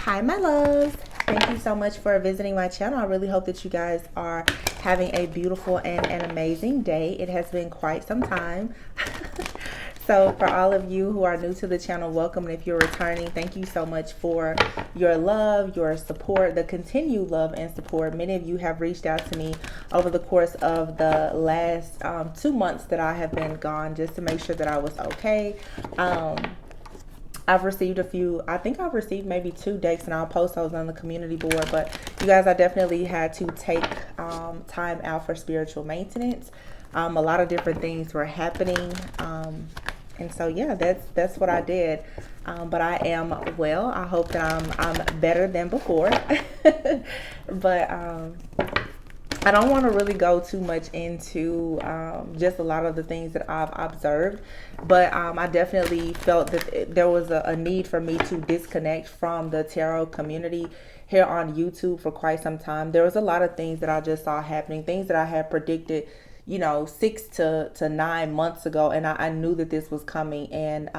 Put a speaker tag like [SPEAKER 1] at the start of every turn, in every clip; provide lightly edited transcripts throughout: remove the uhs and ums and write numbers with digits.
[SPEAKER 1] Hi, my loves. Thank you so much for visiting my channel. I really hope that you guys are having a beautiful and an amazing day. It has been quite some time. So for all of you who are new to the channel, welcome. And if you're returning, thank you so much for your love, your support, the continued love and support. Many of you have reached out to me over the course of the last 2 months that I have been gone, just to make sure that I was okay. I've received a few, I think I've received maybe 2 dates, and I'll post those on the community board. But you guys, I definitely had to take time out for spiritual maintenance. A lot of different things were happening. And so, yeah, that's what I did. But I am well. I hope that I'm better than before. But I don't want to really go too much into just a lot of the things that I've observed, but I definitely felt that there was a need for me to disconnect from the tarot community here on YouTube for quite some time. There was a lot of things that I just saw happening, things that I had predicted, 6 to 9 months ago, and I knew that this was coming. And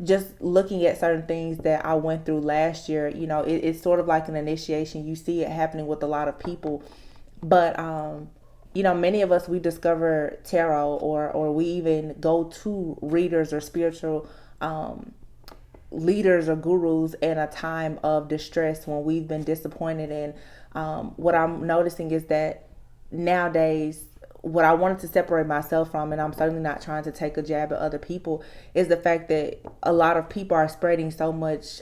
[SPEAKER 1] just looking at certain things that I went through last year, it's sort of like an initiation. You see it happening with a lot of people. But, many of us, we discover tarot or we even go to readers or spiritual leaders or gurus in a time of distress when we've been disappointed. And what I'm noticing is that nowadays, what I wanted to separate myself from, and I'm certainly not trying to take a jab at other people, is the fact that a lot of people are spreading so much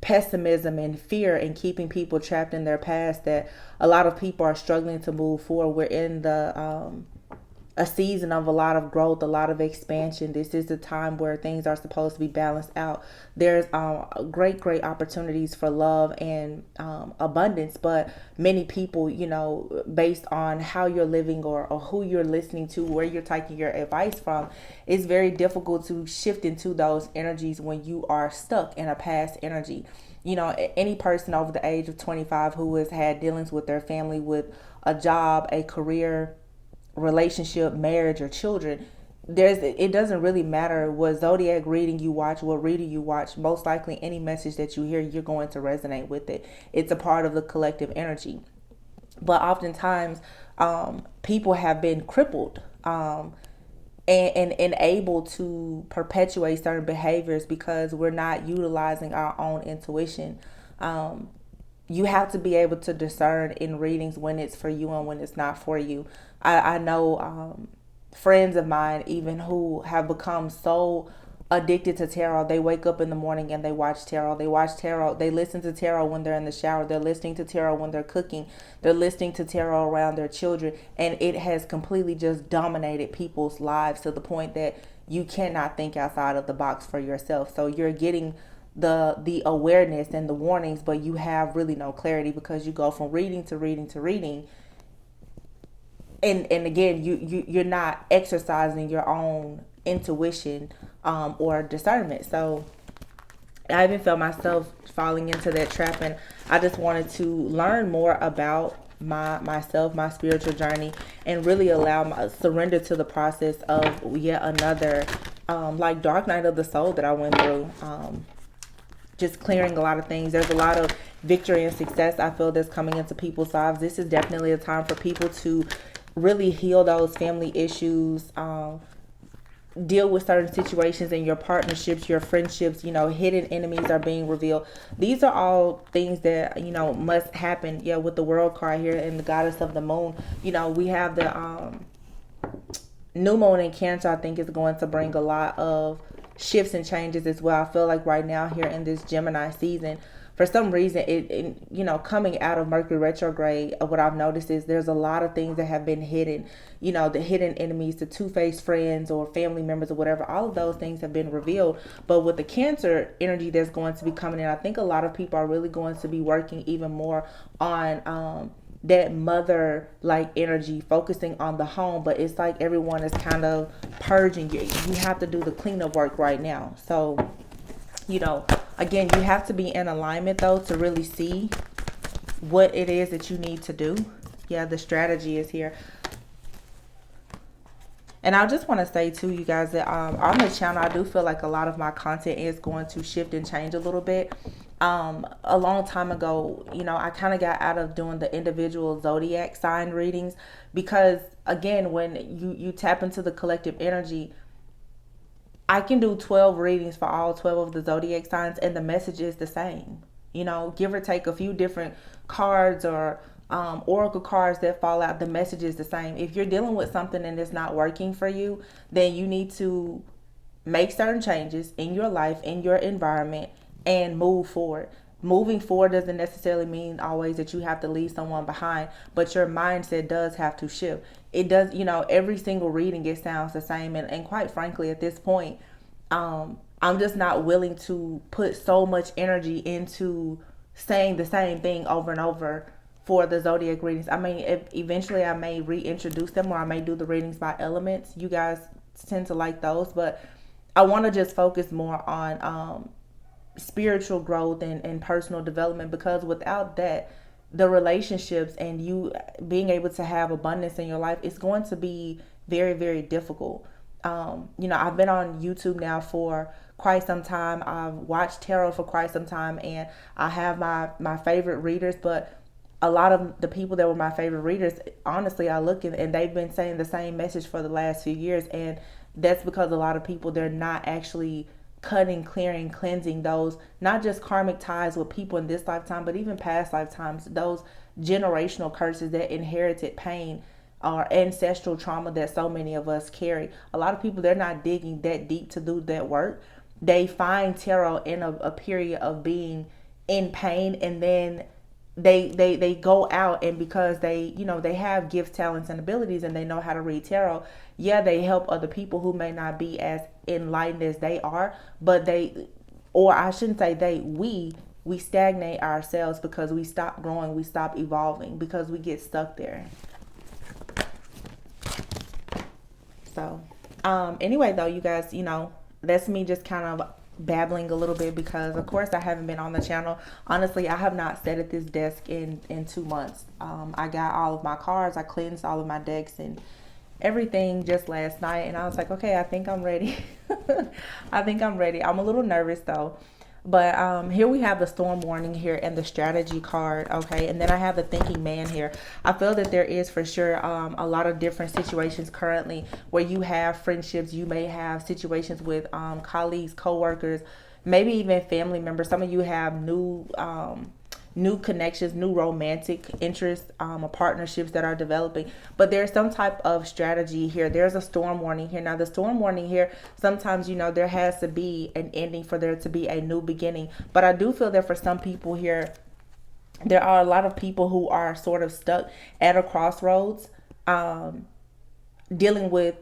[SPEAKER 1] pessimism and fear and keeping people trapped in their past that a lot of people are struggling to move forward. We're in a season of a lot of growth, a lot of expansion. This is the time where things are supposed to be balanced out. There's great opportunities for love and abundance, but many people, based on how you're living or who you're listening to, where you're taking your advice from, it's very difficult to shift into those energies when you are stuck in a past energy. Any person over the age of 25 who has had dealings with their family, with a job, a career, relationship, marriage, or children, it doesn't really matter what zodiac reading you watch, what reading you watch. Most likely any message that you hear, you're going to resonate with it. It's a part of the collective energy. But oftentimes people have been crippled and able to perpetuate certain behaviors because we're not utilizing our own intuition. You have to be able to discern in readings when it's for you and when it's not for you. I know friends of mine even who have become so addicted to tarot. They wake up in the morning and they watch tarot. They watch tarot. They listen to tarot when they're in the shower. They're listening to tarot when they're cooking. They're listening to tarot around their children. And it has completely just dominated people's lives to the point that you cannot think outside of the box for yourself. So you're getting the awareness and the warnings, but you have really no clarity because you go from reading to reading to reading. And again, you're not exercising your own intuition or discernment. So I even felt myself falling into that trap, and I just wanted to learn more about myself, my spiritual journey, and really surrender to the process of yet another like dark night of the soul that I went through. Just clearing a lot of things. There's a lot of victory and success I feel that's coming into people's lives. This is definitely a time for people to really heal those family issues, deal with certain situations in your partnerships, your friendships. Hidden enemies are being revealed. These are all things that must happen. Yeah, with the world card here and the goddess of the moon, we have the new moon in Cancer. I think is going to bring a lot of shifts and changes as well. I feel like right now here in this Gemini season, for some reason, it coming out of Mercury retrograde, what I've noticed is there's a lot of things that have been hidden. The hidden enemies, the two-faced friends or family members or whatever, all of those things have been revealed. But with the Cancer energy that's going to be coming in, I think a lot of people are really going to be working even more on that mother-like energy, focusing on the home. But it's like everyone is kind of purging. You have to do the cleanup work right now. So, again, you have to be in alignment, though, to really see what it is that you need to do. Yeah, the strategy is here. And I just want to say too, you guys, that on the channel, I do feel like a lot of my content is going to shift and change a little bit. A long time ago, I kind of got out of doing the individual zodiac sign readings because, again, when you tap into the collective energy, I can do 12 readings for all 12 of the zodiac signs, and the message is the same. Give or take a few different cards or oracle cards that fall out, the message is the same. If you're dealing with something and it's not working for you, then you need to make certain changes in your life, in your environment, and move forward. Moving forward doesn't necessarily mean always that you have to leave someone behind, but your mindset does have to shift. It does, every single reading, it sounds the same. And quite frankly, at this point, I'm just not willing to put so much energy into saying the same thing over and over for the zodiac readings. I mean, eventually I may reintroduce them, or I may do the readings by elements. You guys tend to like those, but I want to just focus more on spiritual growth and personal development, because without that, the relationships and you being able to have abundance in your life, it's going to be very, very difficult. I've been on YouTube now for quite some time. I've watched tarot for quite some time, and I have my favorite readers, but a lot of the people that were my favorite readers, honestly, I look and they've been saying the same message for the last few years. And that's because a lot of people, they're not actually cutting, clearing, cleansing those, not just karmic ties with people in this lifetime, but even past lifetimes, those generational curses, that inherited pain or ancestral trauma that so many of us carry. A lot of people, they're not digging that deep to do that work. They find tarot in a period of being in pain, and then they go out, and because they have gifts, talents, and abilities, and they know how to read tarot, yeah, they help other people who may not be as enlightened as they are, but I shouldn't say we stagnate ourselves because we stop growing, we stop evolving, because we get stuck there. So anyway, though, you guys, that's me just kind of babbling a little bit, because of course I haven't been on the channel. Honestly, I have not sat at this desk in 2 months. I got all of my cards, I cleansed all of my decks and everything just last night, and I was like, okay, I think I'm ready. I think I'm ready. I'm a little nervous though, but here we have the storm warning here and the strategy card. Okay, and then I have the thinking man here. I feel that there is for sure a lot of different situations currently where you have friendships. You may have situations with colleagues, co-workers, maybe even family members. Some of you have new connections, new romantic interests, partnerships that are developing. But there's some type of strategy here. There's a storm warning here. Now, the storm warning here, sometimes, there has to be an ending for there to be a new beginning. But I do feel that for some people here, there are a lot of people who are sort of stuck at a crossroads, dealing with,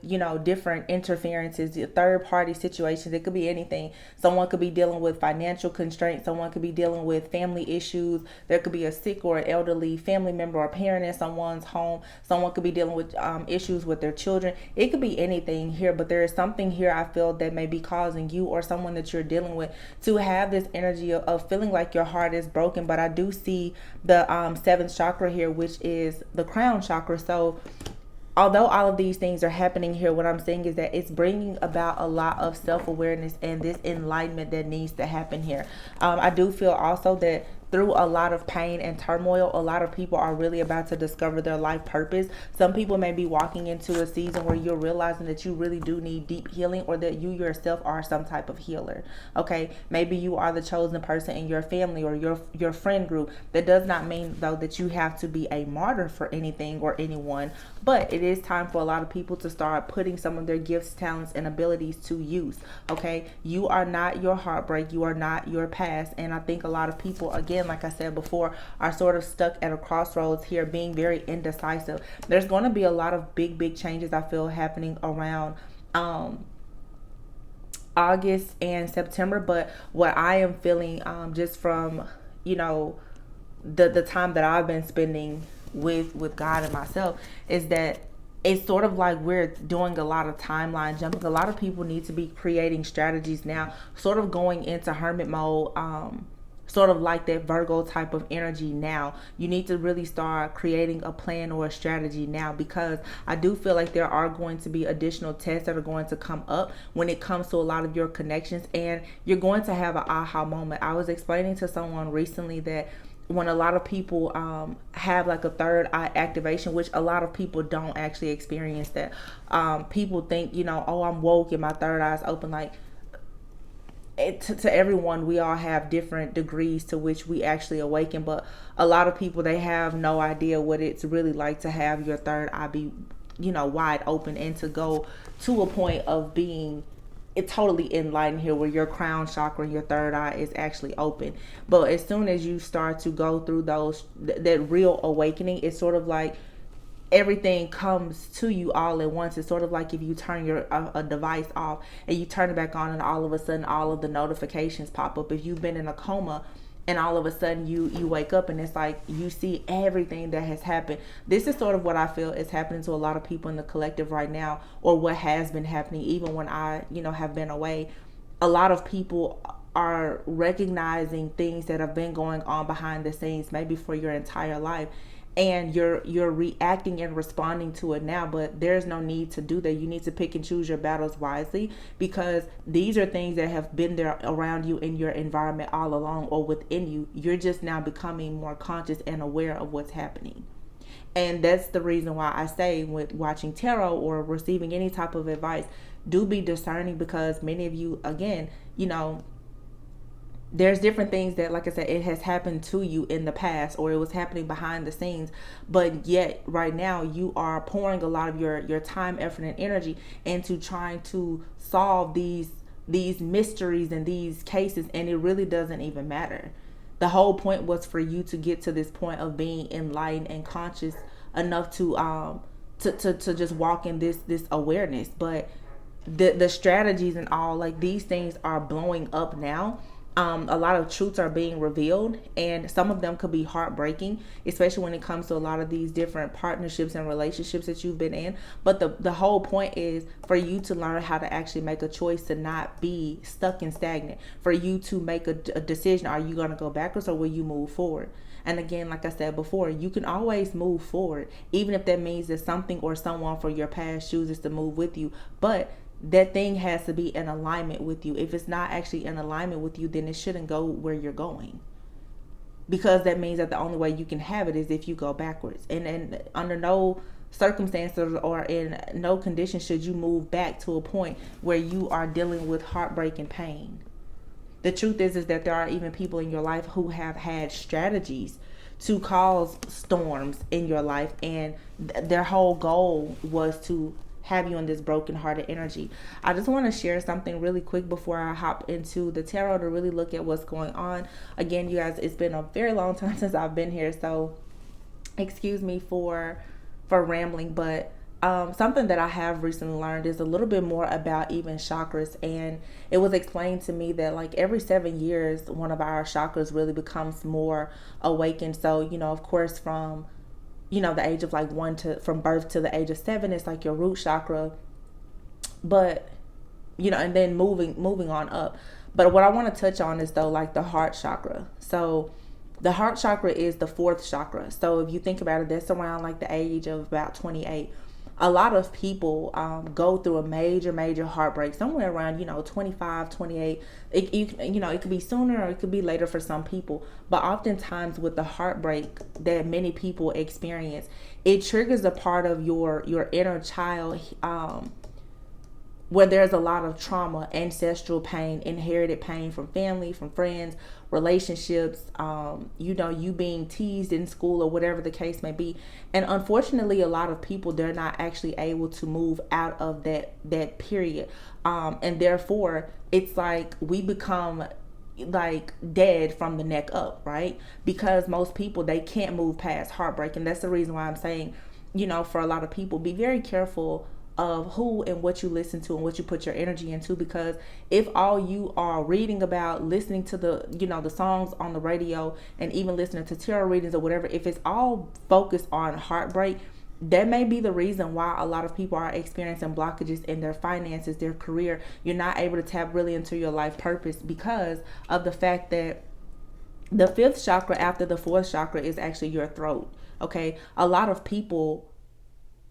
[SPEAKER 1] different interferences, third party situations. It could be anything. Someone could be dealing with financial constraints. Someone could be dealing with family issues. There could be a sick or an elderly family member or parent in someone's home. Someone could be dealing with issues with their children. It could be anything here, but there is something here I feel that may be causing you or someone that you're dealing with to have this energy of feeling like your heart is broken. But I do see the 7th chakra here, which is the crown chakra. So although all of these things are happening here, what I'm saying is that it's bringing about a lot of self-awareness and this enlightenment that needs to happen here. I do feel also that through a lot of pain and turmoil, a lot of people are really about to discover their life purpose. Some people may be walking into a season where you're realizing that you really do need deep healing, or that you yourself are some type of healer. Okay, maybe you are the chosen person in your family or your friend group. That does not mean, though, that you have to be a martyr for anything or anyone, but it is time for a lot of people to start putting some of their gifts, talents, and abilities to use. Okay, you are not your heartbreak, you are not your past. And I think a lot of people, again, like I said before, are sort of stuck at a crossroads here, being very indecisive. There's going to be a lot of big changes, I feel, happening around August and September. But what I am feeling, just from the time that I've been spending with God and myself, is that it's sort of like we're doing a lot of timeline jumping. A lot of people need to be creating strategies now, sort of going into hermit mode, sort of like that Virgo type of energy now. You need to really start creating a plan or a strategy now, because I do feel like there are going to be additional tests that are going to come up when it comes to a lot of your connections, and you're going to have an aha moment. I was explaining to someone recently that when a lot of people have like a third eye activation, which a lot of people don't actually experience that. People think, oh, I'm woke and my third eye's open. Like, to everyone, we all have different degrees to which we actually awaken, but a lot of people, they have no idea what it's really like to have your third eye be wide open, and to go to a point of being totally enlightened here, where your crown chakra and your third eye is actually open. But as soon as you start to go through that real awakening, it's sort of like everything comes to you all at once. It's sort of like if you turn a device off and you turn it back on, and all of a sudden all of the notifications pop up. If you've been in a coma and all of a sudden you wake up, and it's like you see everything that has happened. This is sort of what I feel is happening to a lot of people in the collective right now, or what has been happening even when I have been away. A lot of people are recognizing things that have been going on behind the scenes, maybe for your entire life, and you're reacting and responding to it now. But there's no need to do that. You need to pick and choose your battles wisely, because these are things that have been there around you in your environment all along, or within you. You're just now becoming more conscious and aware of what's happening. And that's the reason why I say, with watching tarot or receiving any type of advice, do be discerning, because many of you, again, there's different things that, like I said, it has happened to you in the past, or it was happening behind the scenes, but yet right now you are pouring a lot of your time, effort, and energy into trying to solve these mysteries and these cases, and it really doesn't even matter. The whole point was for you to get to this point of being enlightened and conscious enough to just walk in this awareness. But the strategies and all, like, these things are blowing up now. A lot of truths are being revealed, and some of them could be heartbreaking, especially when it comes to a lot of these different partnerships and relationships that you've been in. But the whole point is for you to learn how to actually make a choice to not be stuck and stagnant, for you to make a decision. Are you going to go backwards, or will you move forward? And again, like I said before, you can always move forward, even if that means that something or someone from your past chooses to move with you. But that thing has to be in alignment with you. If it's not actually in alignment with you, then it shouldn't go where you're going, because that means that the only way you can have it is if you go backwards. And under no circumstances or in no condition should you move back to a point where you are dealing with heartbreak and pain. The truth is that there are even people in your life who have had strategies to cause storms in your life, and their whole goal was to have you in this broken-hearted energy. I just want to share something really quick before I hop into the tarot to really look at what's going on. Again, you guys, it's been a very long time since I've been here, so excuse me for rambling, but something that I have recently learned is a little bit more about even chakras. And it was explained to me that, like, every 7 years, one of our chakras really becomes more awakened. So, of course, from the age of like from birth to the age of 7, it's like your root chakra, but and then moving on up. But what I want to touch on is, though, like, the heart chakra. So the heart chakra is the 4th chakra. So if you think about it, that's around like the age of about 28. A lot of people go through a major heartbreak somewhere around 25, 28. It could be sooner or it could be later for some people, but oftentimes with the heartbreak that many people experience, it triggers a part of your inner child, where there's a lot of trauma, ancestral pain, inherited pain from family, from friends, relationships, you being teased in school or whatever the case may be. And unfortunately, a lot of people, they're not actually able to move out of that period. And therefore, it's like we become like dead from the neck up, right? Because most people, they can't move past heartbreak. And that's the reason why I'm saying, for a lot of people, be very careful of who and what you listen to and what you put your energy into, because if all you are reading about, listening to the songs on the radio, and even listening to tarot readings or whatever, if it's all focused on heartbreak, that may be the reason why a lot of people are experiencing blockages in their finances, their career. You're not able to tap really into your life purpose because of the fact that The fifth chakra after the fourth chakra is actually your throat. Okay. A lot of people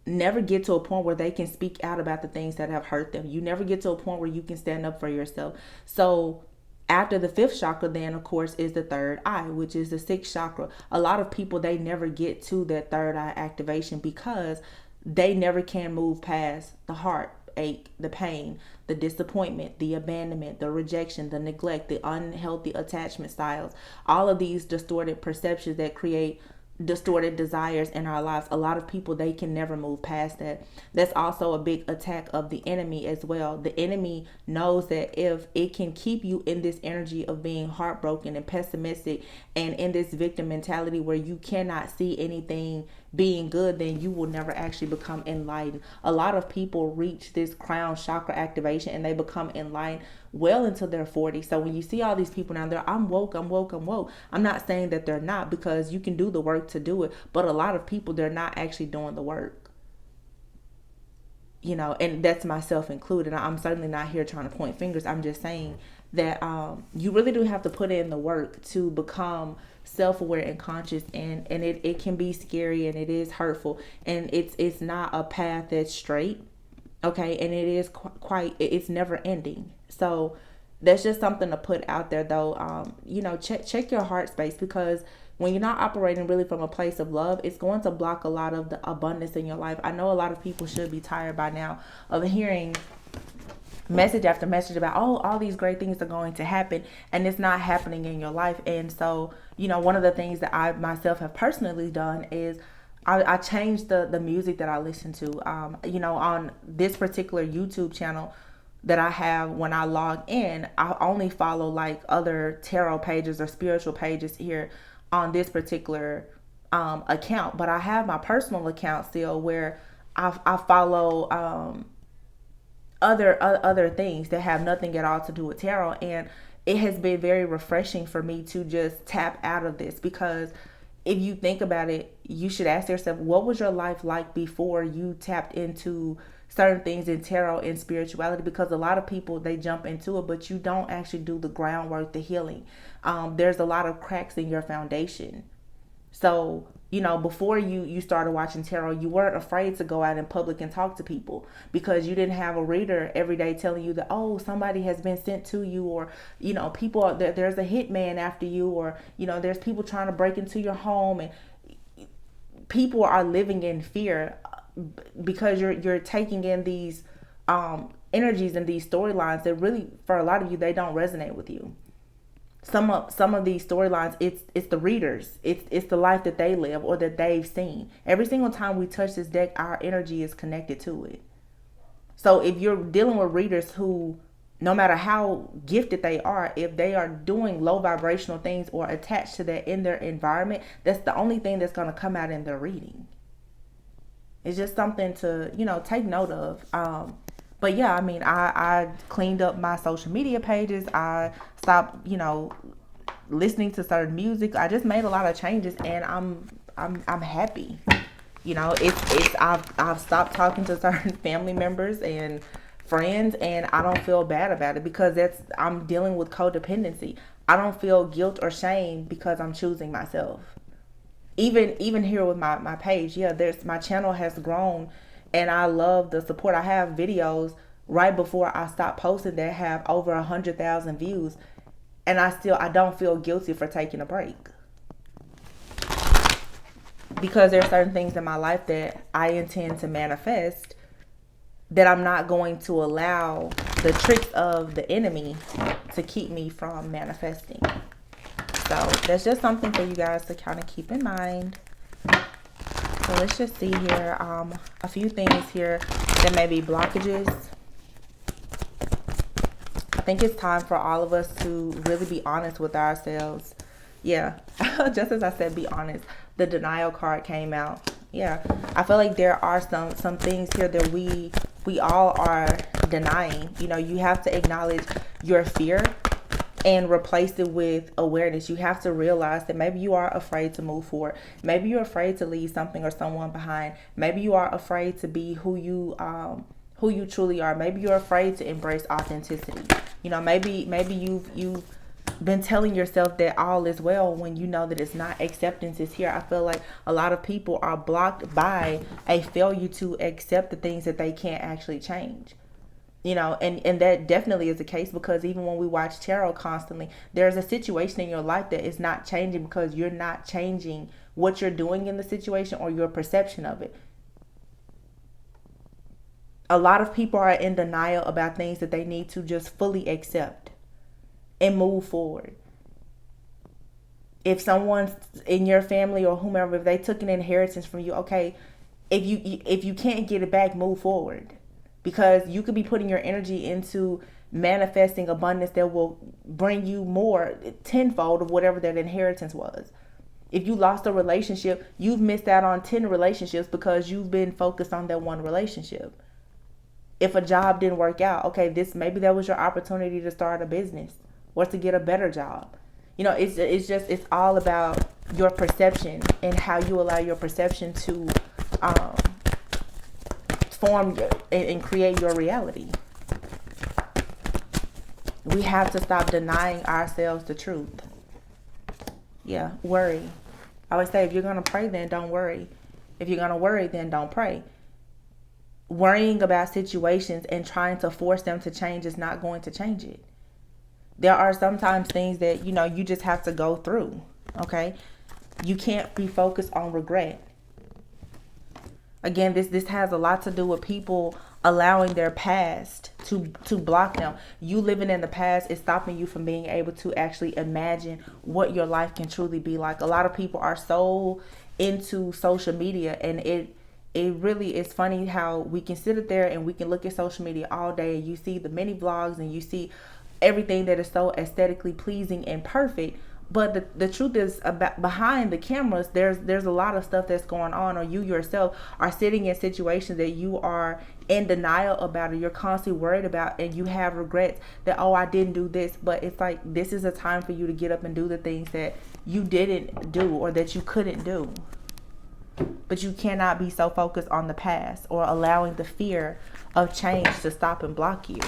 [SPEAKER 1] never get to a point where they can speak out about the things that have hurt them. You never get to a point where you can stand up for yourself. So after the fifth chakra, then of course is the third eye, which is the sixth chakra. A lot of people, they never get to that third eye activation because they never can move past the heartache, the pain, the disappointment, the abandonment, the rejection, the neglect, the unhealthy attachment styles, all of these distorted perceptions that create distorted desires in our lives. A lot of people, they can never move past that. That's also a big attack of the enemy as well. The enemy knows that if it can keep you in this energy of being heartbroken and pessimistic and in this victim mentality where you cannot see anything being good, then you will never actually become enlightened. A lot of people reach this crown chakra activation and they become enlightened well into their 40s. So when you see all these people now, they're, I'm woke, I'm woke, I'm woke. I'm not saying that they're not, because you can do the work to do it. But a lot of people, they're not actually doing the work. And that's myself included. I'm certainly not here trying to point fingers. I'm just saying that you really do have to put in the work to become self-aware and conscious, and it can be scary, and it is hurtful, and it's not a path that's straight. Okay. And it is it's never ending. So that's just something to put out there, though. Check your heart space, because when you're not operating really from a place of love, it's going to block a lot of the abundance in your life. I know a lot of people should be tired by now of hearing message after message about, oh, all these great things are going to happen, and it's not happening in your life. And so, one of the things that I myself have personally done is I changed the music that I listen to. On this particular YouTube channel that I have, when I log in, I only follow like other tarot pages or spiritual pages here on this particular account. But I have my personal account still where I follow other things that have nothing at all to do with tarot. And it has been very refreshing for me to just tap out of this, because if you think about it, you should ask yourself, what was your life like before you tapped into certain things in tarot and spirituality? Because a lot of people, they jump into it, but you don't actually do the groundwork, the healing. There's a lot of cracks in your foundation. So, before you started watching tarot, you weren't afraid to go out in public and talk to people, because you didn't have a reader every day telling you that, oh, somebody has been sent to you, or, people, there's a hitman after you, or, there's people trying to break into your home, and people are living in fear because you're taking in these energies and these storylines that really, for a lot of you, they don't resonate with you. Some of these storylines, it's the readers, it's the life that they live or that they've seen. Every single time we touch this deck, our energy is connected to it. So if you're dealing with readers who, no matter how gifted they are, if they are doing low vibrational things or attached to that in their environment, that's the only thing that's going to come out in their reading. It's just something to, take note of. But yeah, I mean, I cleaned up my social media pages. I stopped, listening to certain music. I just made a lot of changes, and I'm happy. I've stopped talking to certain family members and friends, and I don't feel bad about it, because I'm dealing with codependency. I don't feel guilt or shame because I'm choosing myself. Even here with my page, my channel has grown. And I love the support. I have videos right before I stop posting that have over 100,000 views. And I don't feel guilty for taking a break. Because there are certain things in my life that I intend to manifest that I'm not going to allow the tricks of the enemy to keep me from manifesting. So that's just something for you guys to kind of keep in mind. So let's just see here, a few things here that may be blockages. I think it's time for all of us to really be honest with ourselves. Yeah, just as I said, be honest. The denial card came out. Yeah, I feel like there are some things here that we all are denying. You have to acknowledge your fear and replace it with awareness. You have to realize that maybe you are afraid to move forward. Maybe you're afraid to leave something or someone behind. Maybe you are afraid to be who you truly are. Maybe you're afraid to embrace authenticity. Maybe you've been telling yourself that all is well when you know that it's not. Acceptance is here. I feel like a lot of people are blocked by a failure to accept the things that they can't actually change. And that definitely is the case, because even when we watch tarot constantly, there's a situation in your life that is not changing because you're not changing what you're doing in the situation or your perception of it. A lot of people are in denial about things that they need to just fully accept and move forward. If someone's in your family or whomever, if they took an inheritance from you, okay, if you can't get it back, move forward. Because you could be putting your energy into manifesting abundance that will bring you more tenfold of whatever that inheritance was. If you lost a relationship, you've missed out on 10 relationships because you've been focused on that one relationship. If a job didn't work out, okay, maybe that was your opportunity to start a business or to get a better job. It's all about your perception and how you allow your perception to form and create your reality. We have to stop denying ourselves the truth. Yeah, worry. I always say, if you're going to pray, then don't worry. If you're going to worry, then don't pray. Worrying about situations and trying to force them to change is not going to change it. There are sometimes things that, you just have to go through. Okay? You can't be focused on regret. Again, this has a lot to do with people allowing their past to block them. You living in the past is stopping you from being able to actually imagine what your life can truly be like. A lot of people are so into social media, and it really is funny how we can sit there and we can look at social media all day, and you see the mini vlogs and you see everything that is so aesthetically pleasing and perfect. But the truth is, about behind the cameras, there's a lot of stuff that's going on, or you yourself are sitting in situations that you are in denial about, or you're constantly worried about, and you have regrets that, oh, I didn't do this. But it's like, this is a time for you to get up and do the things that you didn't do or that you couldn't do. But you cannot be so focused on the past or allowing the fear of change to stop and block you.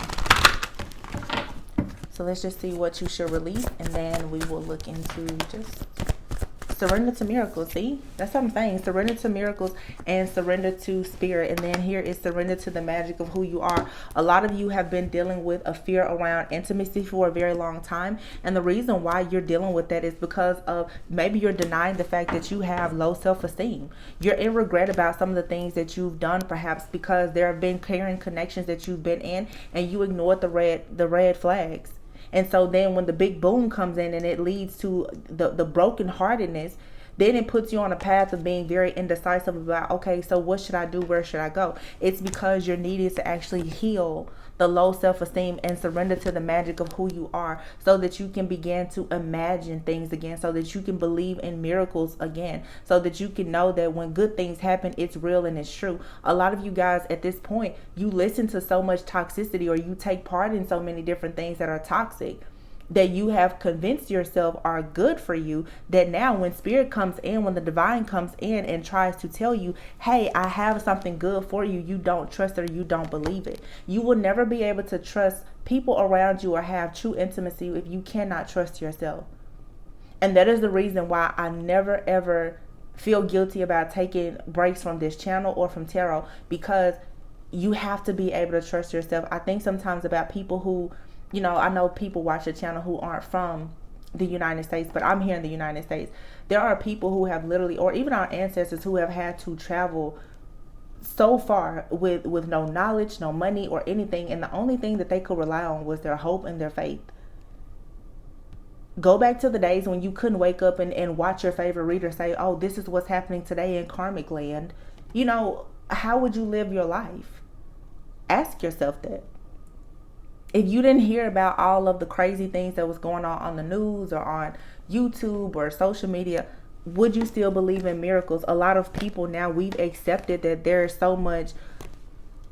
[SPEAKER 1] So let's just see what you should release, and then we will look into just surrender to miracles. See, that's what I'm saying. Surrender to miracles and surrender to spirit. And then here is surrender to the magic of who you are. A lot of you have been dealing with a fear around intimacy for a very long time. And the reason why you're dealing with that is because of maybe you're denying the fact that you have low self-esteem. You're in regret about some of the things that you've done, perhaps because there have been caring connections that you've been in, and you ignored the red flags. And so then when the big boom comes in and it leads to the brokenheartedness, then it puts you on a path of being very indecisive about, okay, so what should I do? Where should I go? It's because you're needed to actually heal the low self-esteem and surrender to the magic of who you are, so that you can begin to imagine things again, so that you can believe in miracles again, so that you can know that when good things happen, it's real and it's true. A lot of you guys at this point, you listen to so much toxicity, or you take part in so many different things that are toxic, that you have convinced yourself are good for you, that now when spirit comes in, when the divine comes in and tries to tell you, hey, I have something good for you, you don't trust it or you don't believe it. You will never be able to trust people around you or have true intimacy if you cannot trust yourself. And that is the reason why I never ever feel guilty about taking breaks from this channel or from tarot, because you have to be able to trust yourself. I think sometimes about people who, I know people watch the channel who aren't from the United States, but I'm here in the United States. There are people who have literally, or even our ancestors, who have had to travel so far with no knowledge, no money or anything. And the only thing that they could rely on was their hope and their faith. Go back to the days when you couldn't wake up and watch your favorite reader say, oh, this is what's happening today in karmic land. How would you live your life? Ask yourself that. If you didn't hear about all of the crazy things that was going on the news or on YouTube or social media, would you still believe in miracles? A lot of people now, we've accepted that there is so much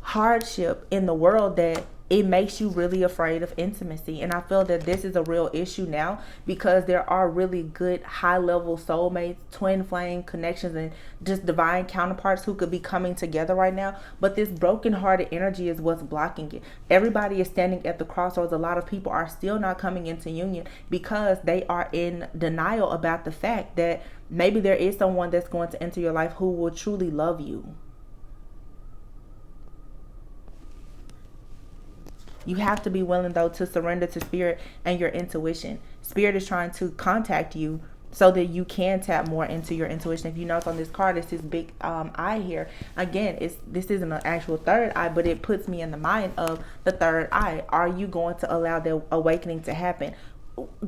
[SPEAKER 1] hardship in the world that it makes you really afraid of intimacy. And I feel that this is a real issue now, because there are really good high level soulmates, twin flame connections, and just divine counterparts who could be coming together right now. But this broken hearted energy is what's blocking it. Everybody is standing at the crossroads. A lot of people are still not coming into union because they are in denial about the fact that maybe there is someone that's going to enter your life who will truly love you. You have to be willing, though, to surrender to spirit and your intuition. Spirit is trying to contact you so that you can tap more into your intuition. If you notice on this card, it's this big eye here. Again, this isn't an actual third eye, but it puts me in the mind of the third eye. Are you going to allow the awakening to happen?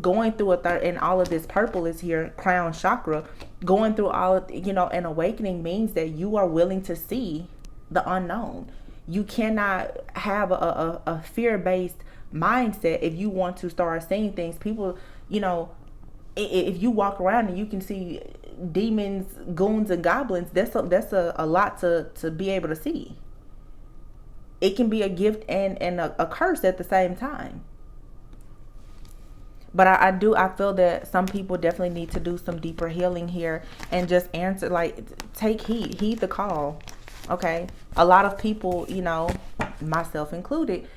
[SPEAKER 1] Going through a third, and all of this purple is here, crown chakra. Going through all of, an awakening means that you are willing to see the unknown. You cannot have a fear-based mindset if you want to start seeing things. People, if you walk around and you can see demons, goons, and goblins, that's a lot to be able to see. It can be a gift and a curse at the same time. But I feel that some people definitely need to do some deeper healing here and just answer, take heed the call. Okay, a lot of people, myself included,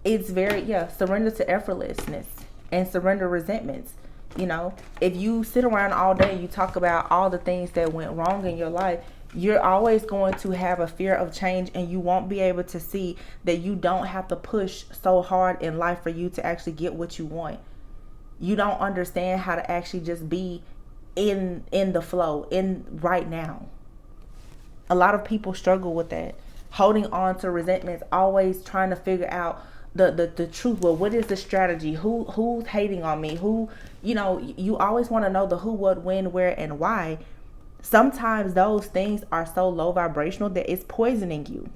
[SPEAKER 1] it's very, surrender to effortlessness and surrender resentments. If you sit around all day and you talk about all the things that went wrong in your life, you're always going to have a fear of change, and you won't be able to see that you don't have to push so hard in life for you to actually get what you want. You don't understand how to actually just be in the flow, in right now. A lot of people struggle with that, holding on to resentments, always trying to figure out the truth. Well, what is the strategy? Who's hating on me? You always want to know the who, what, when, where, and why. Sometimes those things are so low vibrational that it's poisoning you.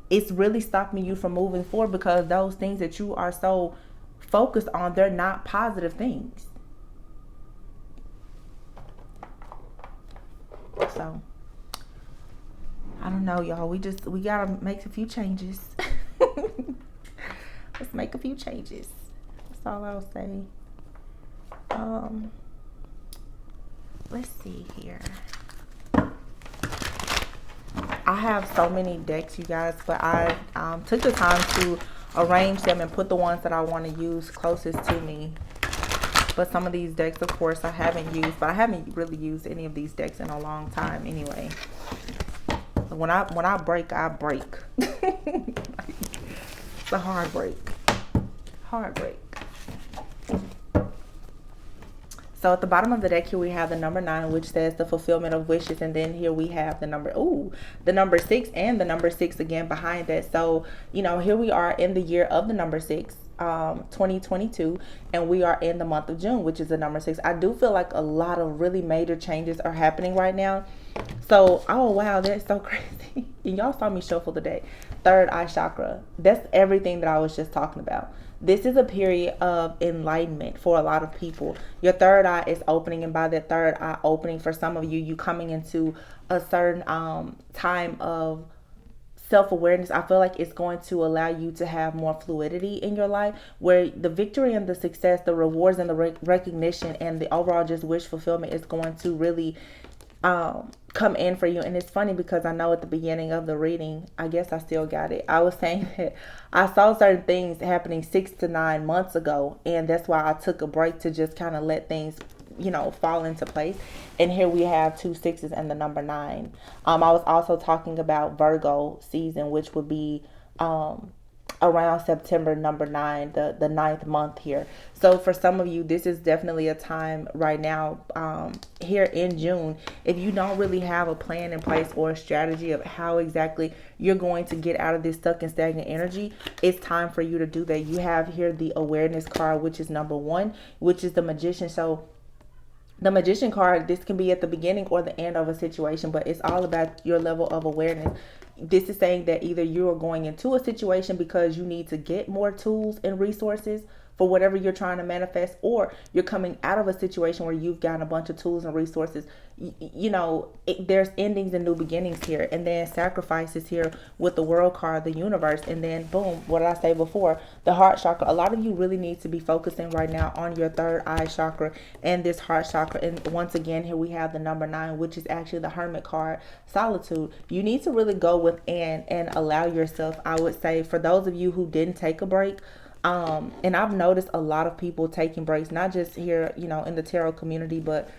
[SPEAKER 1] It's really stopping you from moving forward, because those things that you are so focused on, they're not positive things. So I don't know, y'all. We gotta make a few changes. Let's make a few changes. That's all I'll say. Let's see here. I have so many decks, you guys, but I took the time to arrange them and put the ones that I want to use closest to me. But some of these decks, of course, I haven't used. But I haven't really used any of these decks in a long time anyway. When I break, I break. It's a hard break. Hard break. So at the bottom of the deck here we have the number 9, which says the fulfillment of wishes, and then here we have the number 6 and the number 6 again behind that. So here we are in the year of the number 6, 2022, and we are in the month of June, which is the number 6. I do feel like a lot of really major changes are happening right now. So, oh wow, that's so crazy. And y'all saw me shuffle today. Third eye chakra. That's everything that I was just talking about. This is a period of enlightenment for a lot of people. Your third eye is opening, and by that third eye opening, for some of you coming into a certain time of self-awareness. I feel like it's going to allow you to have more fluidity in your life, where the victory and the success, the rewards and the recognition, and the overall just wish fulfillment is going to really come in for you. And it's funny because I know at the beginning of the reading, I guess I still got it, I was saying that I saw certain things happening 6 to 9 months ago, and that's why I took a break to just kind of let things fall into place. And here we have 2 6s and the number 9. I was also talking about Virgo season, which would be around September, number 9, the 9th month here. So for some of you, this is definitely a time right now, here in June, if you don't really have a plan in place or a strategy of how exactly you're going to get out of this stuck and stagnant energy, it's time for you to do that. You have here the awareness card, which is number 1, which is the Magician. So the Magician card, this can be at the beginning or the end of a situation, but it's all about your level of awareness. This is saying that either you are going into a situation because you need to get more tools and resources for whatever you're trying to manifest, or you're coming out of a situation where you've gotten a bunch of tools and resources. There's endings and new beginnings here, and then sacrifices here with the world card, the universe, and then boom, what did I say before? The heart chakra. A lot of you really need to be focusing right now on your third eye chakra and this heart chakra. And once again, here we have the number 9, which is actually the Hermit card, solitude. You need to really go within and allow yourself, I would say, for those of you who didn't take a break, and I've noticed a lot of people taking breaks, not just here, in the tarot community, but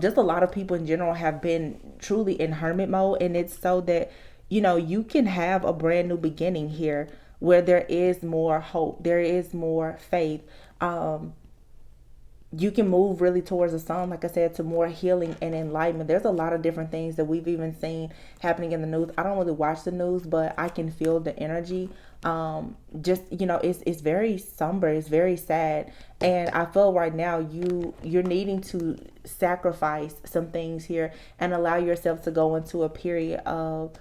[SPEAKER 1] just a lot of people in general have been truly in hermit mode. And it's so that, you can have a brand new beginning here where there is more hope, there is more faith. You can move really towards the sun, like I said, to more healing and enlightenment. There's a lot of different things that we've even seen happening in the news. I don't really watch the news, but I can feel the energy. It's very somber, it's very sad, and I feel right now you're needing to sacrifice some things here and allow yourself to go into a period of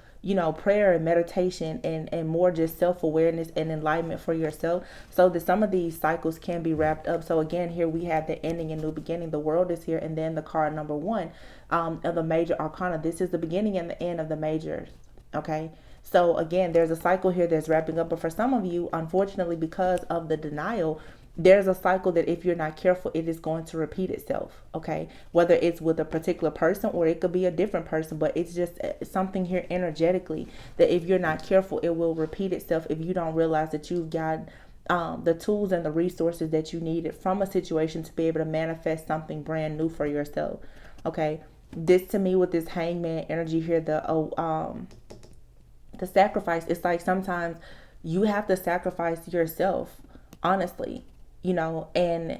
[SPEAKER 1] prayer and meditation, and more just self-awareness and enlightenment for yourself, so that some of these cycles can be wrapped up. So again, here we have the ending and new beginning. The world is here, and then the card number 1 of the major arcana. This is the beginning and the end of the majors. Okay. So again, there's a cycle here that's wrapping up. But for some of you, unfortunately, because of the denial, there's a cycle that if you're not careful, it is going to repeat itself. Okay. Whether it's with a particular person or it could be a different person, but it's just something here energetically that if you're not careful, it will repeat itself if you don't realize that you've got the tools and the resources that you needed from a situation to be able to manifest something brand new for yourself. Okay. This to me, with this hangman energy here, the sacrifice, it's like sometimes you have to sacrifice yourself, honestly, and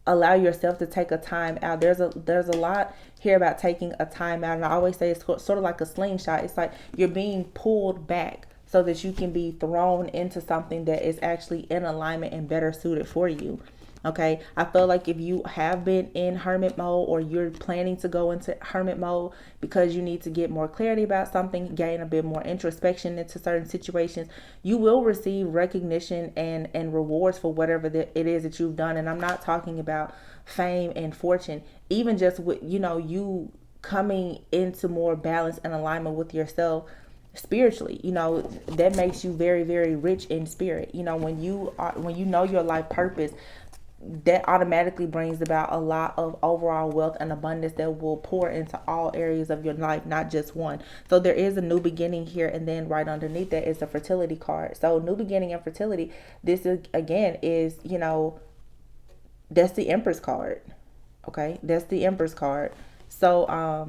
[SPEAKER 1] allow yourself to take a time out. There's a lot here about taking a time out. And I always say it's sort of like a slingshot. It's like you're being pulled back so that you can be thrown into something that is actually in alignment and better suited for you. Okay, I feel like if you have been in hermit mode, or you're planning to go into hermit mode because you need to get more clarity about something, gain a bit more introspection into certain situations, you will receive recognition and rewards for whatever it is that you've done. And I'm not talking about fame and fortune, even just with, you coming into more balance and alignment with yourself spiritually. That makes you very, very rich in spirit. When you know your life purpose, that automatically brings about a lot of overall wealth and abundance that will pour into all areas of your life, not just one. So there is a new beginning here, and then right underneath that is a fertility card. So new beginning and fertility, this is again is, that's the Empress card. Okay, that's the Empress card. So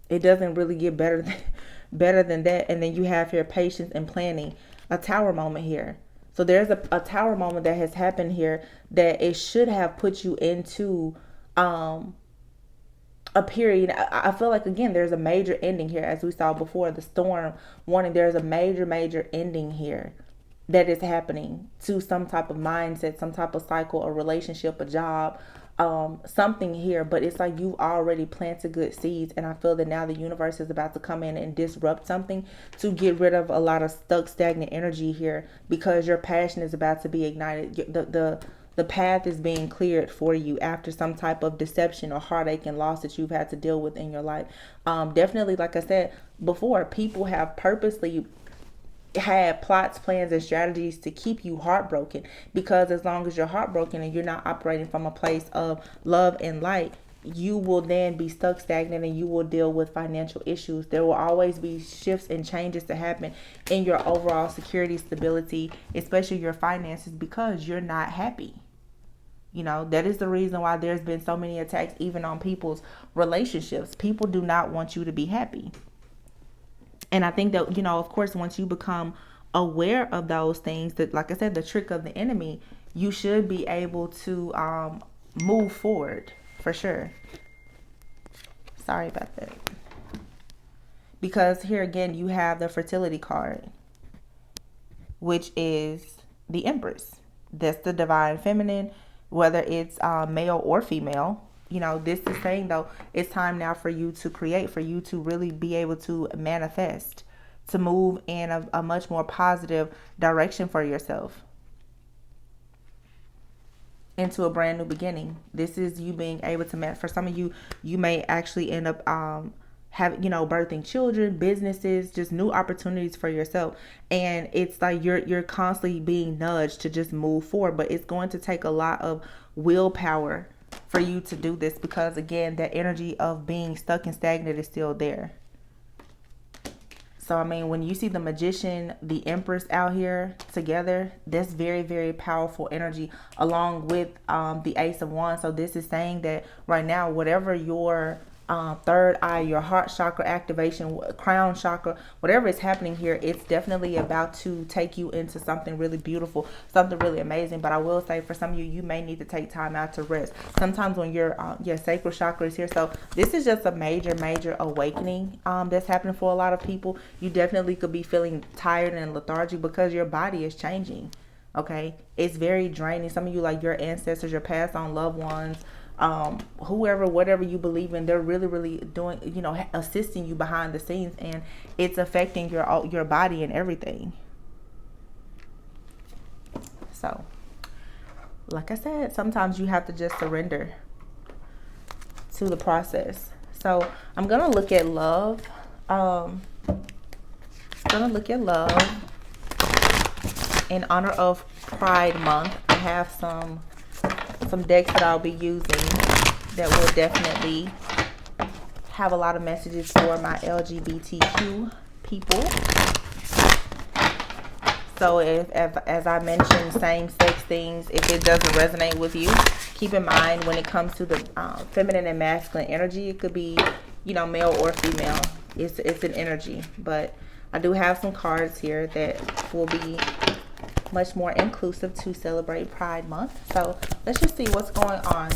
[SPEAKER 1] it doesn't really get better than that. And then you have here patience and planning, a tower moment here. So there's a tower moment that has happened here that it should have put you into a period. I feel like, again, there's a major ending here, as we saw before, the storm warning. There's a major ending here that is happening to some type of mindset, some type of cycle, a relationship, a job, something here. But it's like you've already planted good seeds, and I feel that now the universe is about to come in and disrupt something to get rid of a lot of stuck, stagnant energy here, because your passion is about to be ignited. The path is being cleared for you after some type of deception or heartache and loss that you've had to deal with in your life. Definitely, like I said before, people have purposely had plots, plans, and strategies to keep you heartbroken, because as long as you're heartbroken and you're not operating from a place of love and light, you will then be stuck, stagnant, and you will deal with financial issues. There will always be shifts and changes to happen in your overall security, stability, especially your finances, because you're not happy. That is the reason why there's been so many attacks even on people's relationships. People do not want you to be happy. And I think that, of course, once you become aware of those things, that, like I said, the trick of the enemy, you should be able to move forward for sure. Sorry about that. Because here again, you have the fertility card, which is the Empress. That's the divine feminine, whether it's male or female. This is saying, though, it's time now for you to create, for you to really be able to manifest, to move in a much more positive direction for yourself. into a brand new beginning. This is you being able to for some of you, you may actually end up have, you know, birthing children, businesses, just new opportunities for yourself. And it's like you're constantly being nudged to just move forward, but it's going to take a lot of willpower for you to do this, because again, that energy of being stuck and stagnant is still there. So, I mean, when you see the Magician, the Empress out here together, that's very, very powerful energy, along with the Ace of Wands. So this is saying that right now, whatever your third eye, your heart chakra activation, crown chakra, whatever is happening here, it's definitely about to take you into something really beautiful, something really amazing. But I will say, for some of you, you may need to take time out to rest. Sometimes when your sacral chakra is here, so this is just a major awakening that's happening for a lot of people. You definitely could be feeling tired and lethargic because your body is changing. Okay, it's very draining. Some of you, like your ancestors, your past on loved ones, whoever, whatever you believe in, they're really doing, you know, assisting you behind the scenes, and it's affecting your body and everything. So, like I said, sometimes you have to just surrender to the process. So I'm gonna look at love. In honor of Pride Month. I have some decks that I'll be using that will definitely have a lot of messages for my LGBTQ people. So as I mentioned, same-sex things, if it doesn't resonate with you, keep in mind when it comes to the feminine and masculine energy, it could be, you know, male or female. It's an energy. But I do have some cards here that will be much more inclusive to celebrate Pride Month. So let's just see what's going on.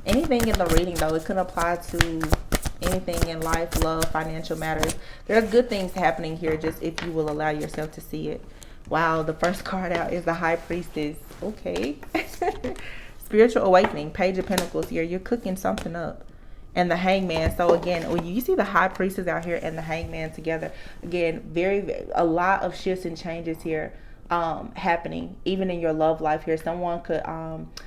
[SPEAKER 1] Anything in the reading, though, it can apply to anything in life, love, financial matters. There are good things happening here, just if you will allow yourself to see it. Wow, the first card out is the High Priestess. Okay. Spiritual awakening, Page of Pentacles here. You're cooking something up. And the Hangman. So again, when you see the High Priestess out here and the Hangman together, again, a lot of shifts and changes here happening, even in your love life here. Someone could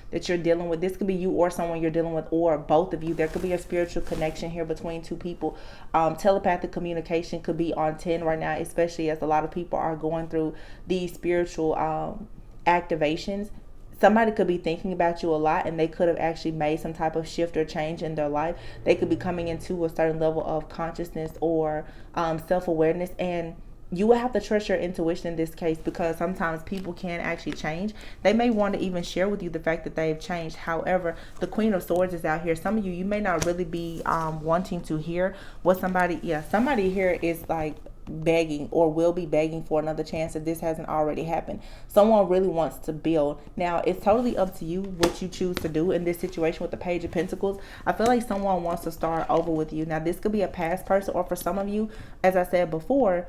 [SPEAKER 1] that you're dealing with, this could be you or someone you're dealing with, or both of you. There could be a spiritual connection here between two people. Telepathic communication could be on 10 right now, especially as a lot of people are going through these spiritual activations. Somebody could be thinking about you a lot, and they could have actually made some type of shift or change in their life. They could be coming into a certain level of consciousness or self-awareness, and you will have to trust your intuition in this case, because sometimes people can actually change. They may want to even share with you the fact that they've changed. However, the Queen of Swords is out here. Some of you may not really be wanting to hear what somebody here is like begging, or will be begging for another chance if this hasn't already happened. Someone really wants to build. Now, it's totally up to you what you choose to do in this situation with the Page of Pentacles. I feel like someone wants to start over with you. Now, this could be a past person, or for some of you, as I said before,